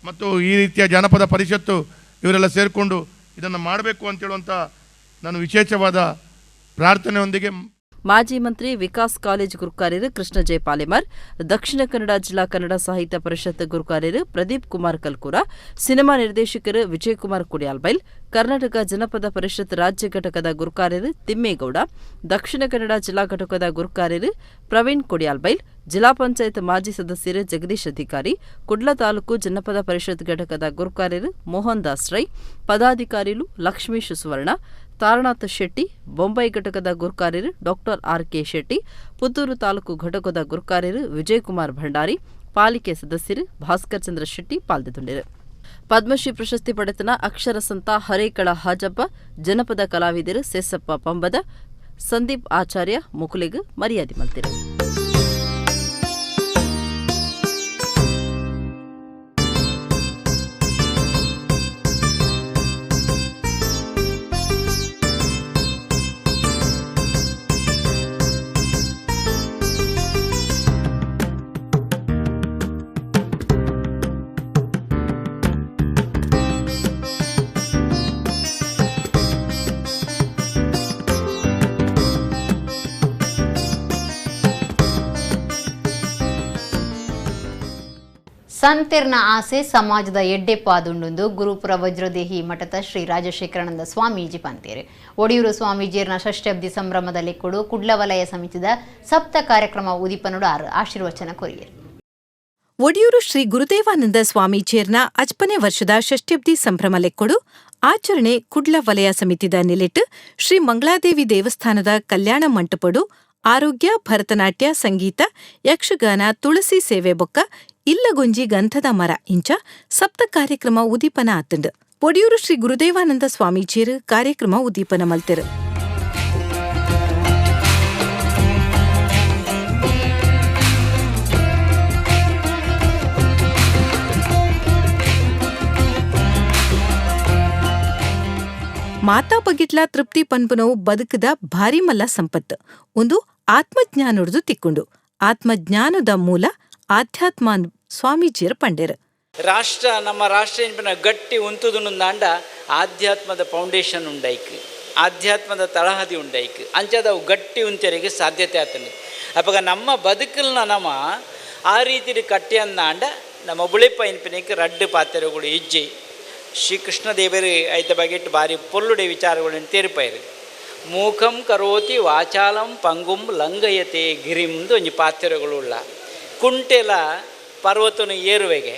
ಮತ್ತು ಈ ರೀತಿಯ ಜಾನಪದ ಪರಿಷತ್ತು ಇವರೆಲ್ಲ ಸೇರಿಕೊಂಡು ಇದನ್ನು ಮಾಡಬೇಕು ಅಂತೇಳುವಂಥ ನಾನು ವಿಶೇಷವಾದ ಪ್ರಾರ್ಥನೆಯೊಂದಿಗೆ ಮಾಜಿ ಮಂತ್ರಿ ವಿಕಾಸ್ ಕಾಲೇಜ್ ಗುರುಕಾರ್ಯರು ಕೃಷ್ಣ ಜೆ ಪಾಲೆಮಾರ್, ದಕ್ಷಿಣ ಕನ್ನಡ ಜಿಲ್ಲಾ ಕನ್ನಡ ಸಾಹಿತ್ಯ ಪರಿಷತ್ ಗುರುಕಾರ್ಯರು ಪ್ರದೀಪ್ ಕುಮಾರ್ ಕಲ್ಕೂರ, ಸಿನಿಮಾ ನಿರ್ದೇಶಕರು ವಿಜಯಕುಮಾರ್ ಕುಡಿಯಾಲ್ಬೈಲ್, ಕರ್ನಾಟಕ ಜನಪದ ಪರಿಷತ್ ರಾಜ್ಯ ಘಟಕದ ಗುರುಕಾರ್ಯರು ತಿಮ್ಮೇಗೌಡ, ದಕ್ಷಿಣ ಕನ್ನಡ ಜಿಲ್ಲಾ ಘಟಕದ ಗುರುಕಾರ್ಯರು ಪ್ರವೀಣ್ ಕುಡಿಯಾಲ್ಬೈಲ್, ಜಿಲ್ಲಾ ಪಂಚಾಯತ್ ಮಾಜಿ ಸದಸ್ಯರು ಜಗದೀಶ್ ಅಧಿಕಾರಿ, ಕುಡ್ಲ ತಾಲೂಕು ಜನಪದ ಪರಿಷತ್ ಘಟಕದ ಗುರುಕಾರ್ಯರು ಮೋಹನ್ ದಾಸ್ ರೈ, ಪದಾಧಿಕಾರಿಗಳು ಲಕ್ಷ್ಮೀಶ್ ಸುವರ್ಣ, ತಾರನಾಥ್ ಶೆಟ್ಟಿ, ಬೊಂಬೈ ಘಟಕದ ಗುರುಕಾರ್ಯರು ಡಾಕ್ಟರ್ ಆರ್.ಕೆ. ಶೆಟ್ಟಿ, ಪುತ್ತೂರು ತಾಲೂಕು ಘಟಕದ ಗುರುಕಾರ್ಯರು ವಿಜಯಕುಮಾರ್ ಭಂಡಾರಿ, ಪಾಲಿಕೆ ಸದಸ್ಯರು ಭಾಸ್ಕರ್ ಚಂದ್ರ ಶೆಟ್ಟಿ ಪಾಲ್ಗೊಂಡಿದ್ದರು. ಪದ್ಮಶ್ರೀ ಪ್ರಶಸ್ತಿ ಪಡೆತನ ಅಕ್ಷರ ಸಂತ ಹರೇಕಳ ಹಾಜಬ್ಬ, ಜನಪದ ಕಲಾವಿದರು ಸೆಸಪ್ಪ ಪಂಬದ, ಸಂದೀಪ್ ಆಚಾರ್ಯ ಮುಕುಲಿಗ್ ಮರ್ಯಾದೆ ಮಲ್ತಿರು. ಸಂತೆರ್ನ ಆಸೆ ಸಮಾಜದ ಎಡ್ಡೆಪ್ಪಾದುಂಡು ಗುರುಪುರ ವಜ್ರದೇಹಿ ಮಠದ ಶ್ರೀ ರಾಜಶೇಖರಾನಂದ ಸ್ವಾಮೀಜಿ ಪಂತೇರು. ಒಡಿಯೂರು ಸ್ವಾಮೀಜಿಯರ್ನ ಷಷ್ಠಬ್ದಿ ಸಂಭ್ರಮದಲ್ಲಿ ಕೊಡು ಕುಡ್ಲ ವಲಯ ಸಮಿತಿದ ಸಪ್ತ ಕಾರ್ಯಕ್ರಮ ಉದಿಪನುಡು ಆಶೀರ್ವಚನ ಕೊರಿಯರು. ಒಡಿಯೂರು ಶ್ರೀ ಗುರುದೇವಾನಂದ ಸ್ವಾಮೀಜಿಯರ್ನ 50ನೇ ವರ್ಷದ ಷಷ್ಠಬ್ದಿ ಸಂಭ್ರಮ ಲೆಕ್ಕೊಡು ಆಚರಣೆ ಕುಡ್ಲ ವಲಯ ಸಮಿತಿದ ನಿಲೆಟ್ಟು ಶ್ರೀ ಮಂಗಳಾದೇವಿ ದೇವಸ್ಥಾನದ ಕಲ್ಯಾಣ ಮಂಟಪಡು ಆರೋಗ್ಯ, ಭರತನಾಟ್ಯ, ಸಂಗೀತ, ಯಕ್ಷಗಾನ, ತುಳಸಿ ಸೇವೆ ಬೊಕ್ಕ ಇಲ್ಲಗೊಂಜಿ ಗಂಧದ ಮರ ಇಂಚ ಸಪ್ತ ಕಾರ್ಯಕ್ರಮ ಉದೀಪನ ಆತಂಡ್ ಒಡಿಯೂರು ಶ್ರೀ ಗುರುದೇವಾನಂದ ಸ್ವಾಮೀಜಿಯರು ಕಾರ್ಯಕ್ರಮ ಉದೀಪನ ಮಲ್ತೆರು. ಮಾತಾ ಬಗಿಟ್ಲ ತೃಪ್ತಿ ಪನ್ಪುನವು ಬದುಕದ ಭಾರಿ ಮಲ್ಲ ಸಂಪತ್ತು. ಒಂದು ಆತ್ಮಜ್ಞಾನೊಡ್ದು ತಿಕ್ಕೊಂಡು ಆತ್ಮಜ್ಞಾನದ ಮೂಲ ಆಧ್ಯಾತ್ಮ ಸ್ವಾಮೀಜಿಯರ ಪಂಡೇರು. ರಾಷ್ಟ್ರ ನಮ್ಮ ರಾಷ್ಟ್ರ ಗಟ್ಟಿ ಉಂತುದುಂದಾಂಡ ಆಧ್ಯಾತ್ಮದ ಫೌಂಡೇಶನ್ ಉಂಡೈಕ್, ಆಧ್ಯಾತ್ಮದ ತಳಹದಿ ಉಂಡೈಕ್ ಅಂಚದವು ಗಟ್ಟಿ ಉಂಚರಿಗೆ ಸಾಧ್ಯತೆ ಆತನು. ಅವಾಗ ನಮ್ಮ ಬದುಕಲ್ನ ನಮ್ಮ ಆ ರೀತಿ ಕಟ್ಟಿ ಅಂದಾಂಡ ನಮ್ಮ ಬುಳಿಪ ಇನ್ಪಿನಿಕ್ ರಡ್ಡು ಪಾತ್ರೆಗಳು ಇಜ್ಜಿ ಶ್ರೀಕೃಷ್ಣ ದೇವರು ಐತ ಬಗೆಟ್ ಬಾರಿ ಪೊಲ್ಲುಡೆ ವಿಚಾರಗಳನ್ನು ತೇರ್ಪೈರು. ಮೂಕಂ ಕರೋತಿ ವಾಚಾಲಂ ಪಂಗುಂ ಲಂಗಯತೆ ಗಿರಿಮ್ದು ಒಂಜಿ ಪಾತ್ರೆಗಳುಳ್ಳ ಕುಂಟೆಲ ಪರ್ವತನು ಏರುವೆಗೆ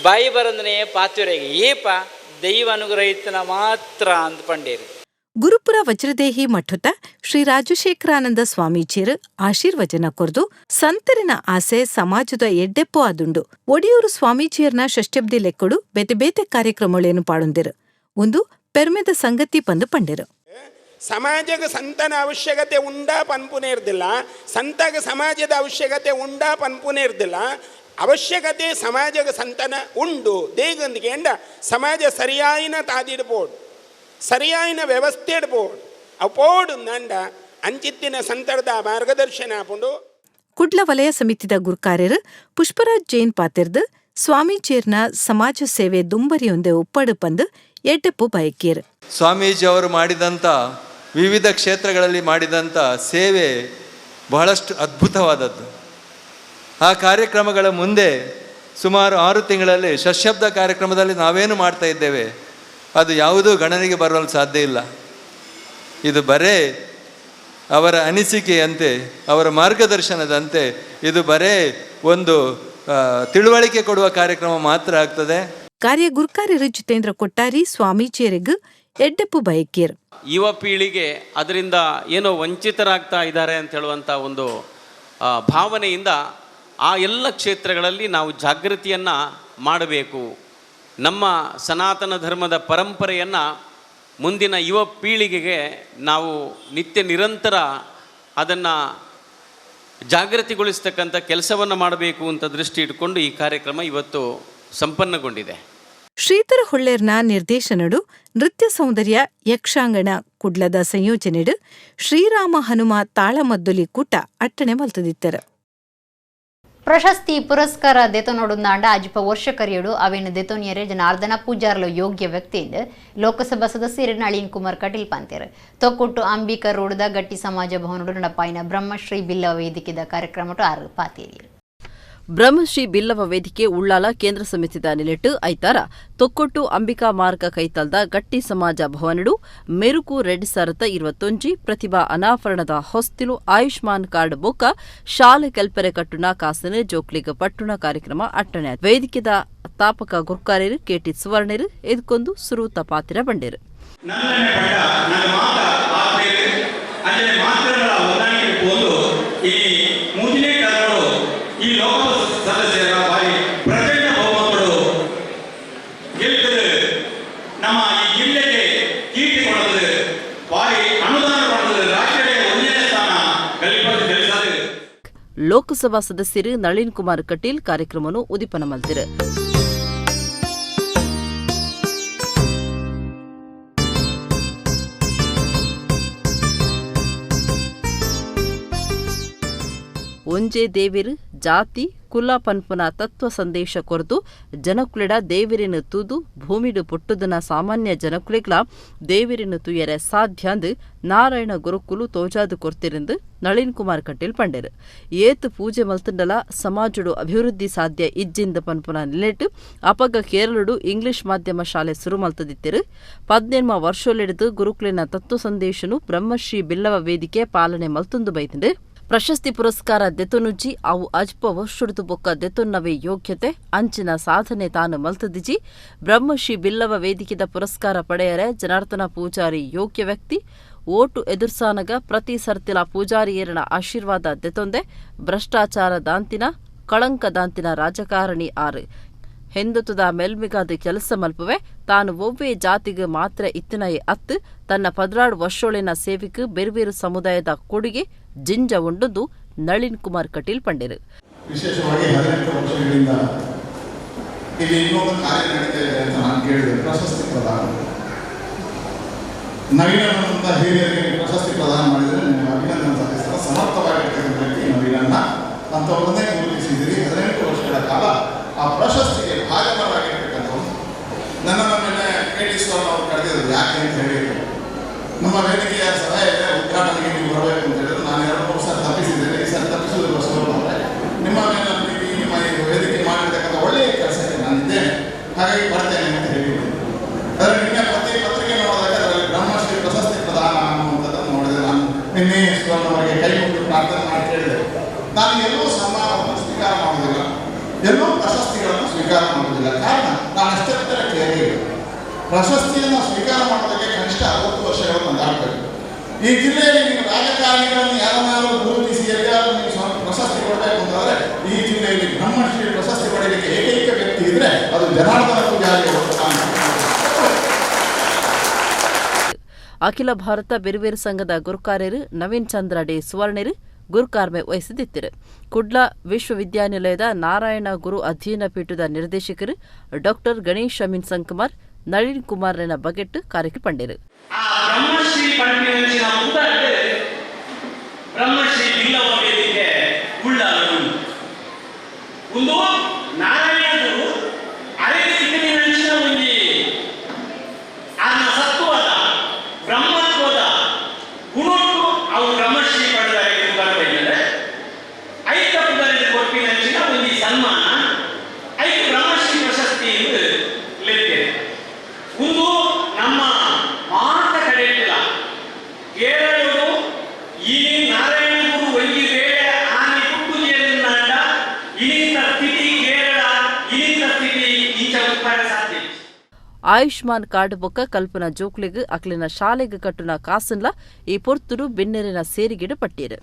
ಬಾಯಿ ಬರಂದನೆಯೇ ಪಾತ್ರೆಗೆ ಏಪ ದೈವ ಅನುಗ್ರಹಿತನ ಮಾತ್ರ ಅಂತ ಪಂಡೇರು. ಗುರುಪುರ ವಜ್ರದೇಹಿ ಮಠದ ಶ್ರೀ ರಾಜಶೇಖರಾನಂದ ಸ್ವಾಮೀಜಿಯರು ಆಶೀರ್ವಚನ ಕೊರ್ದು ಸಂತರಿನ ಆಸೆ ಸಮಾಜದ ಎಡ್ಡೆಪ್ಪು ಆದುಂಡು ಒಡಿಯೂರು ಸ್ವಾಮೀಜಿಯರ್ನ ಷಷ್ಠಬ್ದಿ ಲೆಕ್ಕಡು ಬೇತೆ ಬೇತೆ ಕಾರ್ಯಕ್ರಮಗಳೇನು ಪಾಡೊಂದಿರು. ಒಂದು ಪೆರ್ಮೆದ ಸಂಗತಿ ಪಂದು ಪಂಡೇರು. ಸಮಾಜಕ್ಕೆ ಸಂತನ ಅವಶ್ಯಕತೆ ಉಂಡಾ ಪನ್ಪುನೇ ಇರ್ದಿಲ್ಲ, ಸಂತಗೆ ಸಮಾಜದ ಅವಶ್ಯಕತೆ ಉಂಡಾ ಪನ್ಪುನೇ ಇರ್ದಿಲ್ಲ. ಅವಶ್ಯಕತೆ ಸಮಾಜಕ್ಕೆ ಸಂತನ ಉಂಡು ದೇಗಂದಿಗೆ ಎಂಡ ಸಮಾಜ ಸರಿಯಾಯಿನ ತಾದಿಡ್ಬೋದು, ಸರಿಯಾಯಿನ ವ್ಯವಸ್ಥೆ ಇಡ್ಬೋದು. ಅಪೋಡು ನಂಡ ಅಂಚಿತ್ತಿನ ಸಂತರದ ಮಾರ್ಗದರ್ಶನ ಆಪುಂಡು. ಕುಡ್ಲ ವಲಯ ಸಮಿತಿದ ಗುರುಕಾರ್ಯರು ಪುಷ್ಪರಾಜ್ ಜೈನ್ ಪಾತಿರ್ದು ಸ್ವಾಮೀಜಿಯರ್ನ ಸಮಾಜ ಸೇವೆ ದುಂಬರಿಯೊಂದೆ ಉಪ್ಪಡು ಪಂದು ಎಡ್ಡೆಪ್ಪು ಬಯಕೇರು. ಸ್ವಾಮೀಜಿ ಅವರು ಮಾಡಿದಂಥ ವಿವಿಧ ಕ್ಷೇತ್ರಗಳಲ್ಲಿ ಮಾಡಿದಂಥ ಸೇವೆ ಬಹಳಷ್ಟು ಅದ್ಭುತವಾದದ್ದು. ಆ ಕಾರ್ಯಕ್ರಮಗಳ ಮುಂದೆ ಸುಮಾರು 6 ತಿಂಗಳಲ್ಲಿ ಷಷ್ಠಬ್ದ ಕಾರ್ಯಕ್ರಮದಲ್ಲಿ ನಾವೇನು ಮಾಡ್ತಾ ಇದ್ದೇವೆ ಅದು ಯಾವುದೂ ಗಣನೆಗೆ ಬರಲು ಸಾಧ್ಯ ಇಲ್ಲ. ಇದು ಬರೇ ಅವರ ಅನಿಸಿಕೆಯಂತೆ, ಅವರ ಮಾರ್ಗದರ್ಶನದಂತೆ ಇದು ಬರೇ ಒಂದು ತಿಳುವಳಿಕೆ ಕೊಡುವ ಕಾರ್ಯಕ್ರಮ ಮಾತ್ರ ಆಗ್ತದೆ. ಕಾರ್ಯ ಗುರುಕಾರ್ಯರು ಜಿತೇಂದ್ರ ಕೊಟ್ಟಾರಿ ಸ್ವಾಮೀಜಿಯರಿಗೂ ಎಡ್ಡೆಪ್ಪು ಬಯಕೇರು. ಯುವ ಪೀಳಿಗೆ ಅದರಿಂದ ಏನೋ ವಂಚಿತರಾಗ್ತಾ ಇದ್ದಾರೆ ಅಂತ ಹೇಳುವಂಥ ಒಂದು ಭಾವನೆಯಿಂದ ಆ ಎಲ್ಲ ಕ್ಷೇತ್ರಗಳಲ್ಲಿ ನಾವು ಜಾಗೃತಿಯನ್ನು ಮಾಡಬೇಕು. ನಮ್ಮ ಸನಾತನ ಧರ್ಮದ ಪರಂಪರೆಯನ್ನು ಮುಂದಿನ ಯುವ ಪೀಳಿಗೆಗೆ ನಾವು ನಿತ್ಯ ನಿರಂತರ ಅದನ್ನು ಜಾಗೃತಿಗೊಳಿಸ್ತಕ್ಕಂಥ ಕೆಲಸವನ್ನು ಮಾಡಬೇಕು ಅಂತ ದೃಷ್ಟಿ ಇಟ್ಕೊಂಡು ಈ ಕಾರ್ಯಕ್ರಮ ಇವತ್ತು ಸಂಪನ್ನಗೊಂಡಿದೆ. ಶ್ರೀಧರ ಹೊಳ್ಳೆರ್ನ ನಿರ್ದೇಶನಡು ನೃತ್ಯ ಸೌಂದರ್ಯ ಯಕ್ಷಾಂಗಣ ಕುಡ್ಲದ ಸಂಯೋಜನೆಡು ಶ್ರೀರಾಮ ಹನುಮ ತಾಳಮದ್ದೊಲಿ ಕೂಟ ಅಟ್ಟಣೆ ಮಲ್ತದಿತ್ತರ. ಪ್ರಶಸ್ತಿ ಪುರಸ್ಕಾರ ದೆತೊನೊಡುಂದಾಂಡ ಅಜಿಪ ವರ್ಷ ಕರಿಯಡು ಅವೇನು ದೆತೊನಿಯರೆ ಜನಾರ್ದನ ಪೂಜಾರ್ಲ ಯೋಗ್ಯ ವ್ಯಕ್ತಿಯಿಂದ ಲೋಕಸಭಾ ಸದಸ್ಯರು ನಳಿನ್ ಕುಮಾರ್ ಕಟೀಲ್ ಪಾಂತೇರು. ತೊಕ್ಕೊಟ್ಟು ಅಂಬಿಕರ್ ರೋಡ್ದ ಗಟ್ಟಿ ಸಮಾಜ ಭವನಡು ನಡಪಾಯಿನ ಬ್ರಹ್ಮಶ್ರೀ ಬಿಲ್ಲವ ವೇದಿಕೆದ ಕಾರ್ಯಕ್ರಮ ಆರು ಪಾತೇರಿಯರು. ಬ್ರಹ್ಮಶ್ರೀ ಬಿಲ್ಲವ ವೇದಿಕೆ ಉಳ್ಳಾಲ ಕೇಂದ್ರ ಸಮಿತಿದ ನಿಲೆಟ್ಟು ಐತಾರ ತೊಕ್ಕೊಟ್ಟು ಅಂಬಿಕಾ ಮಾರ್ಗ ಕೈತಲ್ದ ಗಟ್ಟಿ ಸಮಾಜ ಭವನಡು ಮೆರುಕು ರೆಡ್ ಸರತ 21 ಪ್ರತಿಭಾ ಅನಾವರಣದ ಹೊಸ್ತಿಲು ಆಯುಷ್ಮಾನ್ ಕಾರ್ಡ್ ಬೊಕ್ಕ ಶಾಲೆ ಕೆಲ್ಪರೆ ಕಟ್ಟುನ ಕಾಸನೆ ಜೋಕ್ಲಿಗ ಪಟ್ಟುನ ಕಾರ್ಯಕ್ರಮ ಅಟ್ಟಣೆ ವೇದಿಕೆದ ತಾಪಕ ಗುರ್ಕಾರ್ಯರು ಕೆಟಿ ಸುವರ್ಣರು ಎದ್ಕೊಂದು ಸುರೂತ ಪಾತಿರ ಬಂಡೇರು. ಈ ಲೋಕಸಭಾ ಸದಸ್ಯರ ಬಾರಿ ಪ್ರಚಂಡ ಬಹುಮತಗಳು ಗೆಲ್ಲುತ್ತದೆ. ನಮ್ಮ ಈ ಜಿಲ್ಲೆಗೆ ಕೀರ್ತಿ ಕೊಡುತ್ತದೆ, ಬಾರಿ ಅನುದಾನ ಕೊಡುತ್ತದೆ, ರಾಷ್ಟ್ರೀಯ 1ನೇ ಸ್ಥಾನ ಗಳಿಸದೆ. ಲೋಕಸಭಾ ಸದಸ್ಯರು ನಳಿನ್ ಕುಮಾರ್ ಕಟೀಲ್ ಕಾರ್ಯಕ್ರಮವನ್ನು ಉದಿಪನ ಮಲ್ತಿರು. ಒಂಜೇ ದೇವಿರು ಜಾತಿ ಕುಲ ಪನ್ಪುನ ತತ್ವ ಸಂದೇಶ ಕೊರತು ಜನಕುಲಿಡ ದೇವಿರಿನ ತೂದು ಭೂಮಿಡು ಪುಟ್ಟುದನ ಸಾಮಾನ್ಯ ಜನಕುಲಿಗ್ಲ ದೇವಿರಿನ ತುಯರೆ ಸಾಧ್ಯ ಅಂದು ನಾರಾಯಣ ಗುರುಕುಲು ತೋಜಾದು ಕೊರ್ತಿರಂದು ನಳಿನ್ ಕುಮಾರ್ ಕಟೀಲ್ ಪಂಡೇರು. ಏತು ಪೂಜೆ ಮಲ್ತಂಡಲ ಸಮಾಜಡು ಅಭಿವೃದ್ಧಿ ಸಾಧ್ಯ ಇಜ್ಜಿಂದ ಪನ್ಪುನ ನಿಲೆಟ್ಟು ಅಪಗ ಕೇರಳಡು ಇಂಗ್ಲಿಷ್ ಮಾಧ್ಯಮ ಶಾಲೆ ಸುರು ಮಲ್ತದಿತ್ತಿರು. 18 ವರ್ಷಲಿಡಿದು ಗುರುಕುಲಿನ ತತ್ವ ಸಂದೇಶನು ಬ್ರಹ್ಮಶ್ರೀ ಬಿಲ್ಲವ ವೇದಿಕೆ ಪಾಲನೆ ಮಲ್ತೊಂದು ಬೈತಂಡು ಪ್ರಶಸ್ತಿ ಪುರಸ್ಕಾರ ದೆತೊನುಜ್ಜಿ ಅವು ಅಜ್ಪ ವರ್ಷುಡ್ದು ಬೊಕ್ಕ ದೆತೊನ್ನವೇ ಯೋಗ್ಯತೆ ಅಂಚಿನ ಸಾಧನೆ ತಾನು ಮಲ್ತದಿಜಿ ಬ್ರಹ್ಮಶ್ರೀ ಬಿಲ್ಲವ ವೇದಿಕೆದ ಪುರಸ್ಕಾರ ಪಡೆಯರೆ ಜನಾರ್ದನ ಪೂಜಾರಿ ಯೋಗ್ಯ ವ್ಯಕ್ತಿ ಓಟು ಎದುರ್ಸಾನಗ ಪ್ರತಿ ಸರ್ತಿಲ ಪೂಜಾರಿಯರನ ಆಶೀರ್ವಾದ ದೆತೊಂದೆ ಭ್ರಷ್ಟಾಚಾರ ದಾಂತಿನ ಕಳಂಕದಾಂತಿನ ರಾಜಕಾರಣಿ ಆರು ಹಿಂದುತ್ವದ ಮೇಲ್ಮಿಗಾದ ಕೆಲಸ ಮಲ್ಪುವೆ ತಾನು ಒವ್ವೇ ಜಾತಿಗೆ ಮಾತ್ರ ಇತ್ತಿನಯೇ ಅತ್ತು ತನ್ನ 16 ವರ್ಷೋಳಿನ ಸೇವಿಗೆ ಬೇರ್ಬೇರು ಸಮುದಾಯದ ಕೊಡುಗೆ ಜಿಂಜ ಉಂಡುದು ನಳಿನ್ ಕುಮಾರ್ ಕಟೀಲ್ ಪಂಡಿರು. ವಿಶೇಷವಾಗಿ 18 ವರ್ಷಗಳಿಂದ ಇಲ್ಲಿ ಇನ್ನೊಂದು ಕಾರ್ಯ ನಡೀತಾ ಇದೆ ಅಂತ ನಾನು ಕೇಳಿದೆ. ಪ್ರಶಸ್ತಿ ಪ್ರದಾನ ನವೀನಂತ ಹಿರಿಯರಿಗೆ ಪ್ರಶಸ್ತಿ ಪ್ರದಾನ ಮಾಡಿದರೆ ನಿಮಗೆ ಅಭಿನಂದನೆ ಸಲ್ಲಿಸಲು ಸಮರ್ಥವಾಗಿರ್ತಕ್ಕಂಥ ವ್ಯಕ್ತಿ ನವೀನನ್ನ ಅಂಥವರನ್ನೇ ಗುರುತಿಸಿದಿರಿ. 18 ವರ್ಷಗಳ ಕಾಲ ಆ ಪ್ರಶಸ್ತಿಗೆ ಭಾಗವಾಗಿರ್ತಕ್ಕಂಥವ್ರು ನನ್ನನ್ನು ಮೇಲೆ ಕೇಳಿಸುವವರು ಅವರು ಕರೆದಿದ್ರು. ಯಾಕೆ ಅಂತ ಹೇಳಿದ್ರು, ನಮ್ಮ ವೇದಿಕೆಯ ಸಲಹೆ ಉದ್ಘಾಟನೆಗೆ ನೀವು ಬರಬೇಕು ಅಂತ ಹೇಳಿದ್ರು. ನಾನು 2-3 ಸಲ ತಪ್ಪಿಸಿದ್ದೇನೆ. ಈ ಸಲ ತಪ್ಪಿಸುವುದಕ್ಕೋಸ್ಕರ ನಿಮ್ಮ ಮೇಲೆ ಪ್ರೀತಿ, ನಿಮ್ಮ ವೇದಿಕೆ ಮಾಡಿರ್ತಕ್ಕಂಥ ಒಳ್ಳೆಯ ಕೆಲಸಕ್ಕೆ ನಾನಿದ್ದೇನೆ, ಹಾಗಾಗಿ ಬರ್ತೇನೆ ಅಂತ ಹೇಳಿದ್ದೆ. ಅದರಲ್ಲಿ ನಿನ್ನೆ ಪತ್ರಿಕೆ ನೋಡಿದಾಗ ಅದರಲ್ಲಿ ಬ್ರಹ್ಮಶ್ರೀ ಪ್ರಶಸ್ತಿ ಪ್ರದಾನ ಅನ್ನುವಂಥದ್ದನ್ನು ನೋಡಿದೆ. ನಾನು ನಿನ್ನೆ ಸುವರ್ಣವರಿಗೆ ಕೈ ಮುಗಿದು ಪ್ರಾರ್ಥನೆ ಮಾಡಿ ಕೇಳಿದೆ. ನಾನು ಎಲ್ಲೂ ಸನ್ಮಾನವನ್ನು ಸ್ವೀಕಾರ ಮಾಡುವುದಿಲ್ಲ, ಎಲ್ಲೂ ಪ್ರಶಸ್ತಿಗಳನ್ನು ಸ್ವೀಕಾರ ಮಾಡುವುದಿಲ್ಲ. ಕಾರಣ ನಾನು ಅಷ್ಟೇ ಕೇಳಿ ಪ್ರಶಸ್ತಿಯನ್ನು ಸ್ವೀಕಾರ ಮಾಡೋದಕ್ಕೆ ಕನಿಷ್ಠ 60 ವರ್ಷಗಳನ್ನು ದಾಟಬೇಕು. ಈ ಜಿಲ್ಲೆಯಲ್ಲಿ ನೀವು ರಾಜಕಾರಣಿಗಳನ್ನು ಯಾರನ್ನಾದರೂ ಗುರುತಿಸಿ ಎಲ್ಲಾದರೂ ನೀವು ಪ್ರಶಸ್ತಿ ಕೊಡಬೇಕು ಅಂತಂದರೆ ಈ ಜಿಲ್ಲೆಯಲ್ಲಿ ಬ್ರಹ್ಮಶ್ರೀ ಪ್ರಶಸ್ತಿ ಪಡೆಯಲಿಕ್ಕೆ ಏಕೈಕ ವ್ಯಕ್ತಿ ಇದ್ರೆ ಅದು ಜನಾರ್ದನ ಪೂಜಾರಿ ಅವರು. ಅಖಿಲ ಭಾರತ ಬೇರ್ಬೇರು ಸಂಘದ ಗುರುಕಾರ್ಯರು ನವೀನ್ ಚಂದ್ರ ಡೆ ಸುವರ್ಣರು ಗುರುಕಾರ್ಮೆ ವಹಿಸಿದ್ದರು. ಕುಡ್ಲ ವಿಶ್ವವಿದ್ಯಾನಿಲಯದ ನಾರಾಯಣ ಗುರು ಅಧ್ಯಯನ ಪೀಠದ ನಿರ್ದೇಶಕರು ಡಾಕ್ಟರ್ ಗಣೇಶ್ ಅಮೀನ್ ಸಂಕಮಾರ್ ನಳಿನ್ ಕುಮಾರ್ನ ಬಗೆಟ್ ಕಾರ್ಯಕ್ರಮ ಪಂಡಿರು. ಬ್ರಹ್ಮಶ್ರೀ ಪಂಡಿನ ಉದಾಹರಣೆ ಬ್ರಹ್ಮಶ್ರೀ ಬಿಲ್ಲವ ವೇದಿಕೆ ಉಳ್ಳಾರು ಒಂದು ನಾರಾಯಣ ಗುರು ಅರೆಗೆ ನಂಚಿನ ಒಂದು ಅದನ್ನ ಸತ್ವದ ಬ್ರಹ್ಮತ್ವದ ಗುಣಟ್ಟು ಅವು ಬ್ರಹ್ಮಶ್ರೀ ಪಡೆದ ಬರಬೇಕಿದೆ. ಐದು ಪುದರಿಗೆ ಕೊಟ್ಟಿನ ಒಂದು ಸನ್ಮಾನ 5 ಬ್ರಹ್ಮಶ್ರೀ ಪ್ರಶಸ್ತಿ ಲೆಕ್ಕ ಒಂದು ನಮ್ಮ ಮಾತ ಕಡೆ ಕೇರಳರು ಈ ನಾರಾಯಣ ಗುರು ವೈದ್ಯ ವೇಳೆ ಆನೆ ಕುಟ್ಟುದಿಯನ್ನಾಡ ಇನ್ನಿತ ಸ್ಥಿತಿ ಕೇರಳ ಇನ್ನಿತ ಸ್ಥಿತಿ ಇಂಚ ಉತ್ಪಾದ ಸಾಧ್ಯ. ಆಯುಷ್ಮಾನ್ ಕಾರ್ಡ್ ಬೊಕ್ಕ ಕಲ್ಪನಾ ಜೋಕ್ಲಿಗ್ ಅಕ್ಲಿನ ಶಾಲೆಗೆ ಕಟ್ಟುನ ಕಾಸನ್ಲ ಈ ಪೊರ್ತುರು ಬೆನ್ನೆರಿನ ಸೇರಿಗಿಡ ಪಟ್ಟೀರು.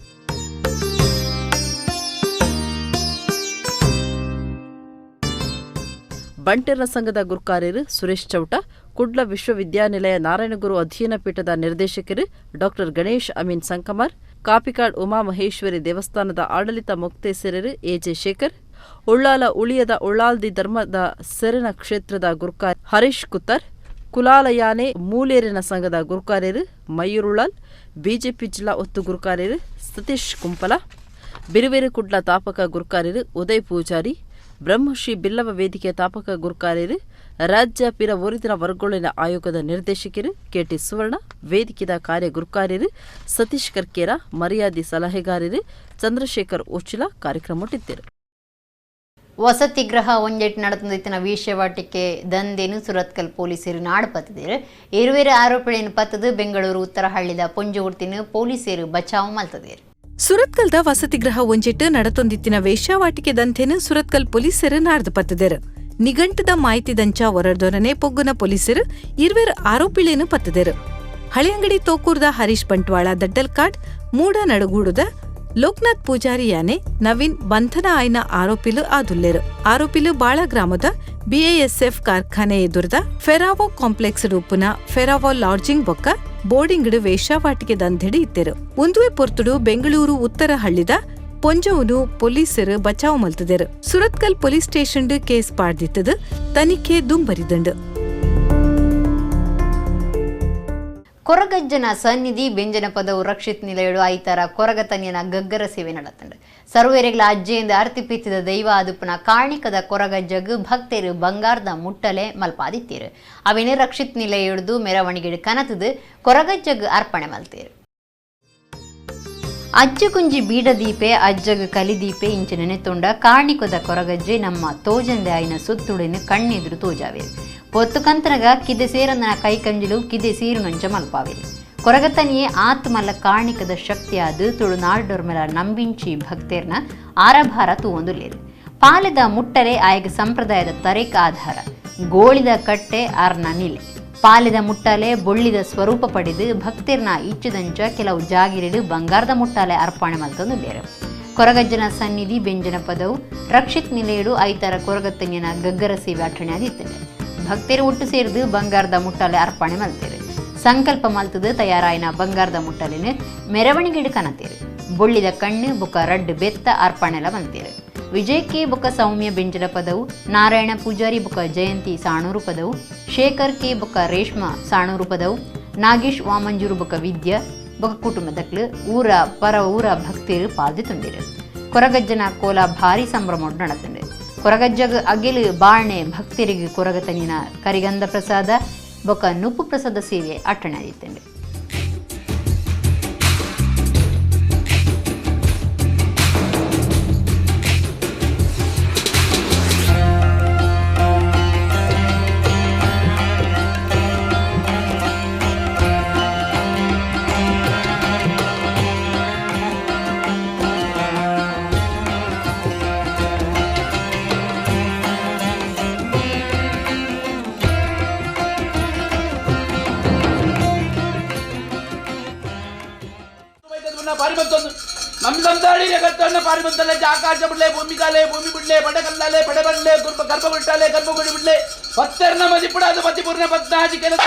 ಬಂಟೆರ ಸಂಘದ ಗುರುಕಾರ್ಯರು ಸುರೇಶ್ ಚೌಟ, ಕುಡ್ಲ ವಿಶ್ವವಿದ್ಯಾನಿಲಯ ನಾರಾಯಣಗುರು ಅಧ್ಯಯನ ಪೀಠದ ನಿರ್ದೇಶಕರು ಡಾಕ್ಟರ್ ಗಣೇಶ್ ಅಮೀನ್ ಸಂಕಮಾರ್, ಕಾಪಿಕಾಡ್ ಉಮಾಮಹೇಶ್ವರಿ ದೇವಸ್ಥಾನದ ಆಡಳಿತ ಮುಕ್ತೇಸರರು ಎಜೆ ಶೇಖರ್, ಉಳ್ಳಾಲ ಉಳಿಯದ ಉಳ್ಳಾಲ್ದಿ ಧರ್ಮದ ಸೆರನ ಕ್ಷೇತ್ರದ ಗುರುಕಾರ್ಯ ಹರೀಶ್ ಕುತ್ತರ್, ಕುಲಾಲಯಾನೆ ಮೂಲೇರಿನ ಸಂಘದ ಗುರುಕಾರ್ಯರು ಮಯೂರುಳ್ಳಾಲ್, ಬಿಜೆಪಿ ಜಿಲ್ಲಾ ಒತ್ತು ಗುರುಕಾರ್ಯರು ಸತೀಶ್ ಕುಂಪಲ, ಬಿರುವೇರು ಕುಡ್ಲ ತಾಪಕ ಗುರುಕಾರ್ಯರು ಉದಯ್ ಪೂಜಾರಿ, ಬ್ರಹ್ಮಶ್ರೀ ಬಿಲ್ಲವ ವೇದಿಕೆ ತಾಪಕ ಗುರುಕಾರ್ಯರು ರಾಜ್ಯ ಪಿರ ಒರಿದಿನ ವರ್ಗೊಳಿನ ಆಯೋಗದ ನಿರ್ದೇಶಕರು ಕೆಟಿ ಸುವರ್ಣ, ವೇದಿಕೆದ ಕಾರ್ಯ ಗುರುಕಾರ್ಯರು ಸತೀಶ್ ಕರ್ಕೇರ, ಮರ್ಯಾದಿ ಸಲಹೆಗಾರರು ಚಂದ್ರಶೇಖರ್ ಓಚಿಲ ಕಾರ್ಯಕ್ರಮ ಮುಟ್ಟಿದ್ದರು. ವಸತಿ ಗೃಹ ಒಂಜೆಟ್ നടത്തുന്ന ವೀಶ್ಯವಾಟಿಕೆ ದಂಧೆನು ಸುರತ್ಕಲ್ ಪೊಲೀಸರು ನಾಡ್ಪತ್ತಿದ್ದಾರೆ. ಇರುವೆರ ಆರೋಪಿಗಳನ್ನು ಪತ್ತದು ಬೆಂಗಳೂರು ಉತ್ತರಹಳ್ಳಿದ ಪೊಂಜೋರ್ತಿನ ಪೊಲೀಸರು ಬಚಾವ್ ಮಲ್ತದೇರು. ಸುರತ್ಕಲ್ದ ವಸತಿಗೃಹ ಒಂಜಿಟ್ಟು ನಡತೊಂದಿತ್ತಿನ ವೇಶ್ಯಾವಾಟಿಕೆ ದಂಧೆನು ಸುರತ್ಕಲ್ ಪೊಲೀಸರು ನಾಡ್ದು ಪತ್ತದೇರು. ನಿಘಂಟದ ಮಾಹಿತಿ ದಂಚ ಹೊರಡ್ದೊರನೆ ಪೊಗ್ಗುನ ಪೊಲೀಸರು ಇರುವೆರ ಆರೋಪಿಳೇನು ಪತ್ತದೇರು. ಹಳೆಯಂಗಡಿ ತೋಕೂರ್ದ ಹರೀಶ್ ಬಂಟ್ವಾಳ ದಡ್ಡಲ್ಕಾಡ್, ಮೂಡ ನಡಗೂಡುದ ಲೋಕನಾಥ್ ಪೂಜಾರಿ ಯಾನೆ ನವೀನ್ ಬಂಧನ ಆಯ್ನ ಆರೋಪಿಲು ಆದುಲ್ಲೇರು. ಆರೋಪಿಲು ಬಾಳ ಗ್ರಾಮದ ಬಿಎಎಸ್ಎಫ್ ಕಾರ್ಖಾನೆ ಎದುರದ ಫೆರಾವೋ ಕಾಂಪ್ಲೆಕ್ಸ್ ರೂಪುನ ಫೆರಾವೋ ಲಾಡ್ಜಿಂಗ್ ಬೊಕ್ಕ ಬೋರ್ಡಿಂಗ್ ವೇಶ್ಯಾವಾಟಿಕೆ ದಂಧೆಡು ಇತ್ತೆರು. ಒಂದುವೆ ಪೊರ್ತುಡು ಬೆಂಗಳೂರು ಉತ್ತರ ಹಳ್ಳಿದ ಪೊಂಜವುನು ಪೊಲೀಸರು ಬಚಾವ್ ಮಲ್ತದೇರು. ಸುರತ್ಕಲ್ ಪೊಲೀಸ್ ಸ್ಟೇಷನ್ ಕೇಸ್ ಪಾಡ್ದಿತ್ತದು ತನಿಖೆ ದುಂಬರಿದಂಡು. ಕೊರಗಜ್ಜನ ಸನ್ನಿಧಿ ಬೆಂಜನ ಪದವು ರಕ್ಷಿತ್ ನಿಲಯಡು ಐತಾರ ಕೊರಗತನ್ಯನ ಗಗ್ಗರ ಸೇವೆ ನಡತಂಡು. ಸರ್ವೇರೆಗಳ ಅಜ್ಜೆಯಿಂದ ಅರ್ತಿಪಿತ್ತಿದ ದೈವ ಅದುಪನ ಕಾಣಿಕದ ಕೊರಗಜ್ಜಗ್ ಭಕ್ತರು ಬಂಗಾರದ ಮುಟ್ಟಲೆ ಮಲ್ಪಾದಿತ್ತೀರು. ಅವೇನೆ ರಕ್ಷಿತ್ ನಿಲಯ ಹಿಡಿದು ಮೆರವಣಿಗೆ ಕನತದು ಕೊರಗಜ್ಜಗ್ ಅರ್ಪಣೆ ಮಲ್ತೀರು. ಅಜ್ಜ ಕುಂಜಿ ಬೀಡದೀಪೆ ಅಜ್ಜಗ್ ಕಲಿದೀಪೆ ಇಂಚ ನೆನೆತೊಂಡ ಕಾಣಿಕದ ಕೊರಗಜ್ಜೆ ನಮ್ಮ ತೋಜಂದೆ ಆಯ್ನ ಸುತ್ತುಡಿನ ಕಣ್ಣೆದುರು ತೋಜಾವೇರು. పొత్తు కంతనగా కిదె సేరందన కైకంజులు కిదె సీరు నుంచ మల్పావేలు. కొరగతనియే ఆత్మల ಕಾಣಿಕದ ಶಕ್ತಿಯಾದು ತುಳುನಾಡೊರ್ಮೆಲ ನಂಬಿಂಚಿ ಭಕ್ತೇರ್ನ ಆರಭಾರ ತೂವೊಂದುಲ್ಲೇರು. ಪಾಲೆದ ಮುಟ್ಟರೆ ಆಯಗ ಸಂಪ್ರದಾಯದ ತರೇಕ ಆಧಾರ ಗೋಳಿದ ಕಟ್ಟೆ ಆರ್ನ ನಿಲೆ ಪಾಲೆದ ಮುಟ್ಟಾಲೆ ಬೊಳ್ಳಿದ ಸ್ವರೂಪ ಪಡೆದು ಭಕ್ತೇರ್ನ ಇಚ್ಚಿದಂಚ ಕೆಲವು ಜಾಗಿರಿಡು ಬಂಗಾರದ ಮುಟ್ಟಾಲೆ ಅರ್ಪಣೆ ಮಲ್ತೊಂದುಲ್ಲೇರು. ಕೊರಗಜ್ಜನ ಸನ್ನಿಧಿ ಬೆಂಜನ ಪದವು ರಕ್ಷಿತ್ ನಿಲಯಡು ಐತರ ಕೊರಗತ್ತನಿಯನ ಗಗ್ಗರ ಸೇವೆ ಅಠಣೆ ಆದಿತ್ತೇನೆ. ಭಕ್ತರು ಒಟ್ಟು ಸೇರಿದು ಬಂಗಾರದ ಮುಟ್ಟಲೆ ಅರ್ಪಣೆ ಮಲ್ತೇರು. ಸಂಕಲ್ಪ ಮಲ್ತದು ತಯಾರಾಯಿನ ಬಂಗಾರದ ಮುಟ್ಟಲಿನ ಮೆರವಣಿಗೆ ಕನತೇರು. ಬೊಳ್ಳಿದ ಕಣ್ಣು ಬೊಕ್ಕ ರಡ್ಡು ಬೆತ್ತ ಅರ್ಪಣೆಲ ಬಂತೇರು. ವಿಜಯಕ್ಕೆ ಬೊಕ್ಕ ಸೌಮ್ಯ ಬೆಂಜನ ಪದವು ನಾರಾಯಣ ಪೂಜಾರಿ ಬೊಕ್ಕ ಜಯಂತಿ ಸಾಣೂರು ಪದವು ಶೇಖರ್ ಕೆ ಬೊಕ್ಕ ರೇಷ್ಮಾ ಸಾಣೂರು ಪದವು ನಾಗೇಶ್ ವಾಮಂಜೂರು ಬೊಕ್ಕ ವಿದ್ಯಾ ಬೊಕ್ಕ ಕುಟುಂಬದಕ್ಲು ಊರ ಪರ ಊರ ಭಕ್ತರು ಪಾಲ್ದಿತುಂಡಿರು. ಕೊರಗಜ್ಜನ ಕೋಲ ಭಾರಿ ಸಂಭ್ರಮ ನಡತುಂಡು. ಕೊರಗಜ್ಜಗ ಅಗೆಲು ಬಾಳ್ನೆ ಭಕ್ತರಿಗೆ ಕೊರಗತನಿನ ಕರಿಗಂಧ ಪ್ರಸಾದ ಬೊಕ್ಕ ನುಪ್ಪು ಪ್ರಸಾದ ಸೇವೆ ಅಟ್ಟಣೆ ಆದಿತ್ತುಂಡು. ಆಕಾಶ ಬಿಡ್ಲೆ ಭೂಮಿ ಕಾಲೆ ಭೂಮಿ ಬಿಡ್ಲೆ ಪಡೆ ಕಲ್ಲಾಲೆ ಪಡೆ ಬಡ್ಲೆ ಗರ್ಭ ಬಿಟ್ಟಾಲೆ ಗರ್ಭಗುಡಿ ಬಿಡ್ಲೆ ಭಕ್ತರನ್ನ ಮದಿ ಬಿಡಾದ ಮತಿಪೂರ್ಣ ಭಕ್ತಾಜಿ ಕೆಲಸ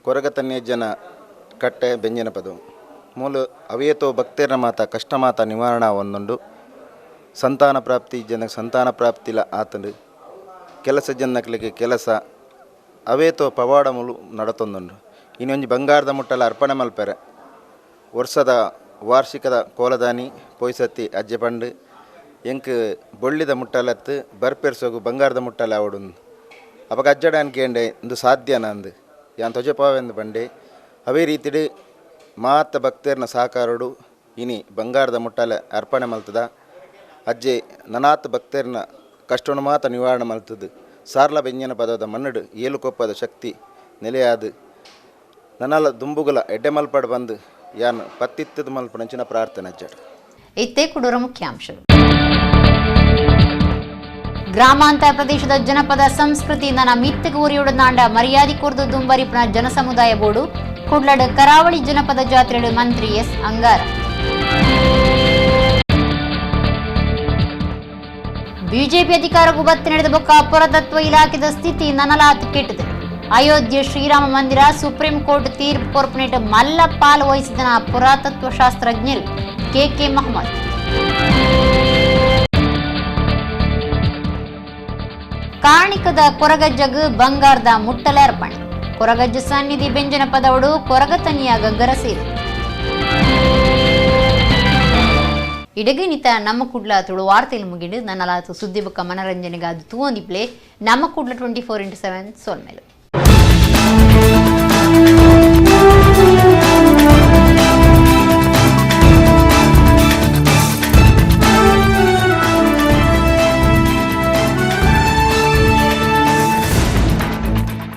ಕೊರಗತನ್ಯ ಜನ ಕಟ್ಟೆ ಬೆಂಜನ ಪದವು ಮೂಲ ಅವೇತೋ ಭಕ್ತೇರ ಮಾತ ಕಷ್ಟ ಮಾತ ನಿವಾರಣಾ ಒಂದೊಂದು ಸಂತಾನ ಪ್ರಾಪ್ತಿ ಜನ ಸಂತಾನ ಪ್ರಾಪ್ತಿಲ ಆತಂಡು ಕೆಲಸ ಜನಕ್ಕೆ ಕೆಲಸ ಅವೇತೋ ಪವಾಡ ಮುಲು ನಡತೊಂದುಂಡು ಇನ್ನೊಂದು ಬಂಗಾರದ ಮುಟ್ಟಲ ಅರ್ಪಣೆ ಮಲ್ಪೆರೆ ವರ್ಷದ ವಾರ್ಷಿಕದ ಕೋಲದಾನಿ ಪೊಯ್ಸತ್ತಿ ಅಜ್ಜೆ ಪಂಡು ಎಂಕ್ ಬೊಳ್ಳಿದ ಮುಟ್ಟಲತ್ತು ಬರ್ಪೆರ್ಸೋಗು ಬಂಗಾರದ ಮುಟ್ಟಲೆ ಆವಡುಂದು ಅವಾಗ ಅಜ್ಜಡಾನ್ಕೆ ಎಂಡೆ ಇಂದು ಸಾಧ್ಯನ ಅಂದು ಯಾನ್ ತೊಜಪಾವೆಂದು ಬಂಡೆ ಅವೇ ರೀತಿಡು ಮಾತ ಭಕ್ತರ್ನ ಸಹಕಾರಡು ಇನಿ ಬಂಗಾರದ ಮುಟ್ಟಲೆ ಅರ್ಪಣೆ ಮಲ್ತದ ಅಜ್ಜೆ ನನಾತ್ ಭಕ್ತರ್ನ ಕಷ್ಟವನ್ನು ಮಾತ ನಿವಾರಣೆ ಮಲ್ತದು ಸಾರ್ಲ ಬೆಂಜನ ಪದದ ಮಣ್ಣಡು ಏಳುಕೊಪ್ಪದ ಶಕ್ತಿ ನೆಲೆಯಾದು ನನ್ನಲ್ಲ ದುಂಬುಗುಲ ಎಡ್ಡೆ ಮಲ್ಪಡು ಬಂದು ಯಾನು ಪತ್ತಿತ್ತದ ಮಲ್ಪಣಂಚಿನ ಪ್ರಾರ್ಥನೆ ಅಜ್ಜಡು. ಇತ್ತೇ ಕುಡೂರ ಮುಖ್ಯಾಂಶಗಳು. ಗ್ರಾಮಾಂತರ ಪ್ರದೇಶದ ಜನಪದ ಸಂಸ್ಕೃತಿಯಿಂದ ಮಿತ್ತಗೆ ಉರಿಯುಡನಾಂಡ ಮರ್ಯಾದಿ ಕೊರ್ದು ದುಂಬರಿಪುನ ಜನಸಮುದಾಯ ಬೋರ್ಡು ಕುಡ್ಲಡ್ ಕರಾವಳಿ ಜನಪದ ಜಾತ್ರೆಡು ಮಂತ್ರಿ ಎಸ್ ಅಂಗಾರ. ಬಿಜೆಪಿ ಅಧಿಕಾರಕ್ಕೂ ಬತ್ತಿ ನಡೆದ ಬೊಕ್ಕ ಪುರಾತತ್ವ ಇಲಾಖೆದ ಸ್ಥಿತಿ ನನಲಾತ್ ಕೆಟ್ಟದು. ಅಯೋಧ್ಯೆ ಶ್ರೀರಾಮ ಮಂದಿರ ಸುಪ್ರೀಂ ಕೋರ್ಟ್ ತೀರ್ಪು ಕೊರ್ಪನೇಟ್ ಮಲ್ಲ ಪಾಲು ವಹಿಸಿದ ಪುರಾತತ್ವ ಶಾಸ್ತ್ರಜ್ಞರು ಕೆಕೆ ಮೊಹಮ್ಮದ್. ಕಾಣಿಕದ ಕೊರಗಜ್ಜಗ್ ಬಂಗಾರದ ಮುಟ್ಟಲೆ ಅರ್ಪಣೆ. ಕೊರಗಜ್ಜ ಸನ್ನಿಧಿ ಬೆಂಜನ ಪದವಡು ಕೊರಗತನಿಯ ಗಗ್ಗರ ಸೇರಿ. ಇಡಗನಿತ ನಮ್ಮ ಕುಡ್ಲ ತುಳು ವಾರ್ತೆಯಲ್ಲಿ ಮುಗಿಡು ನನ್ನಲಾತು ಸುದ್ದಿ ಬುಕ್ಕ ಮನರಂಜನೆಗಾದು ತೂವೊಂದಿಪ್ಲೆ ನಮ್ಮ ಕುಡ್ಲ 24x7 ಸೋಲ್ಮೇಲು.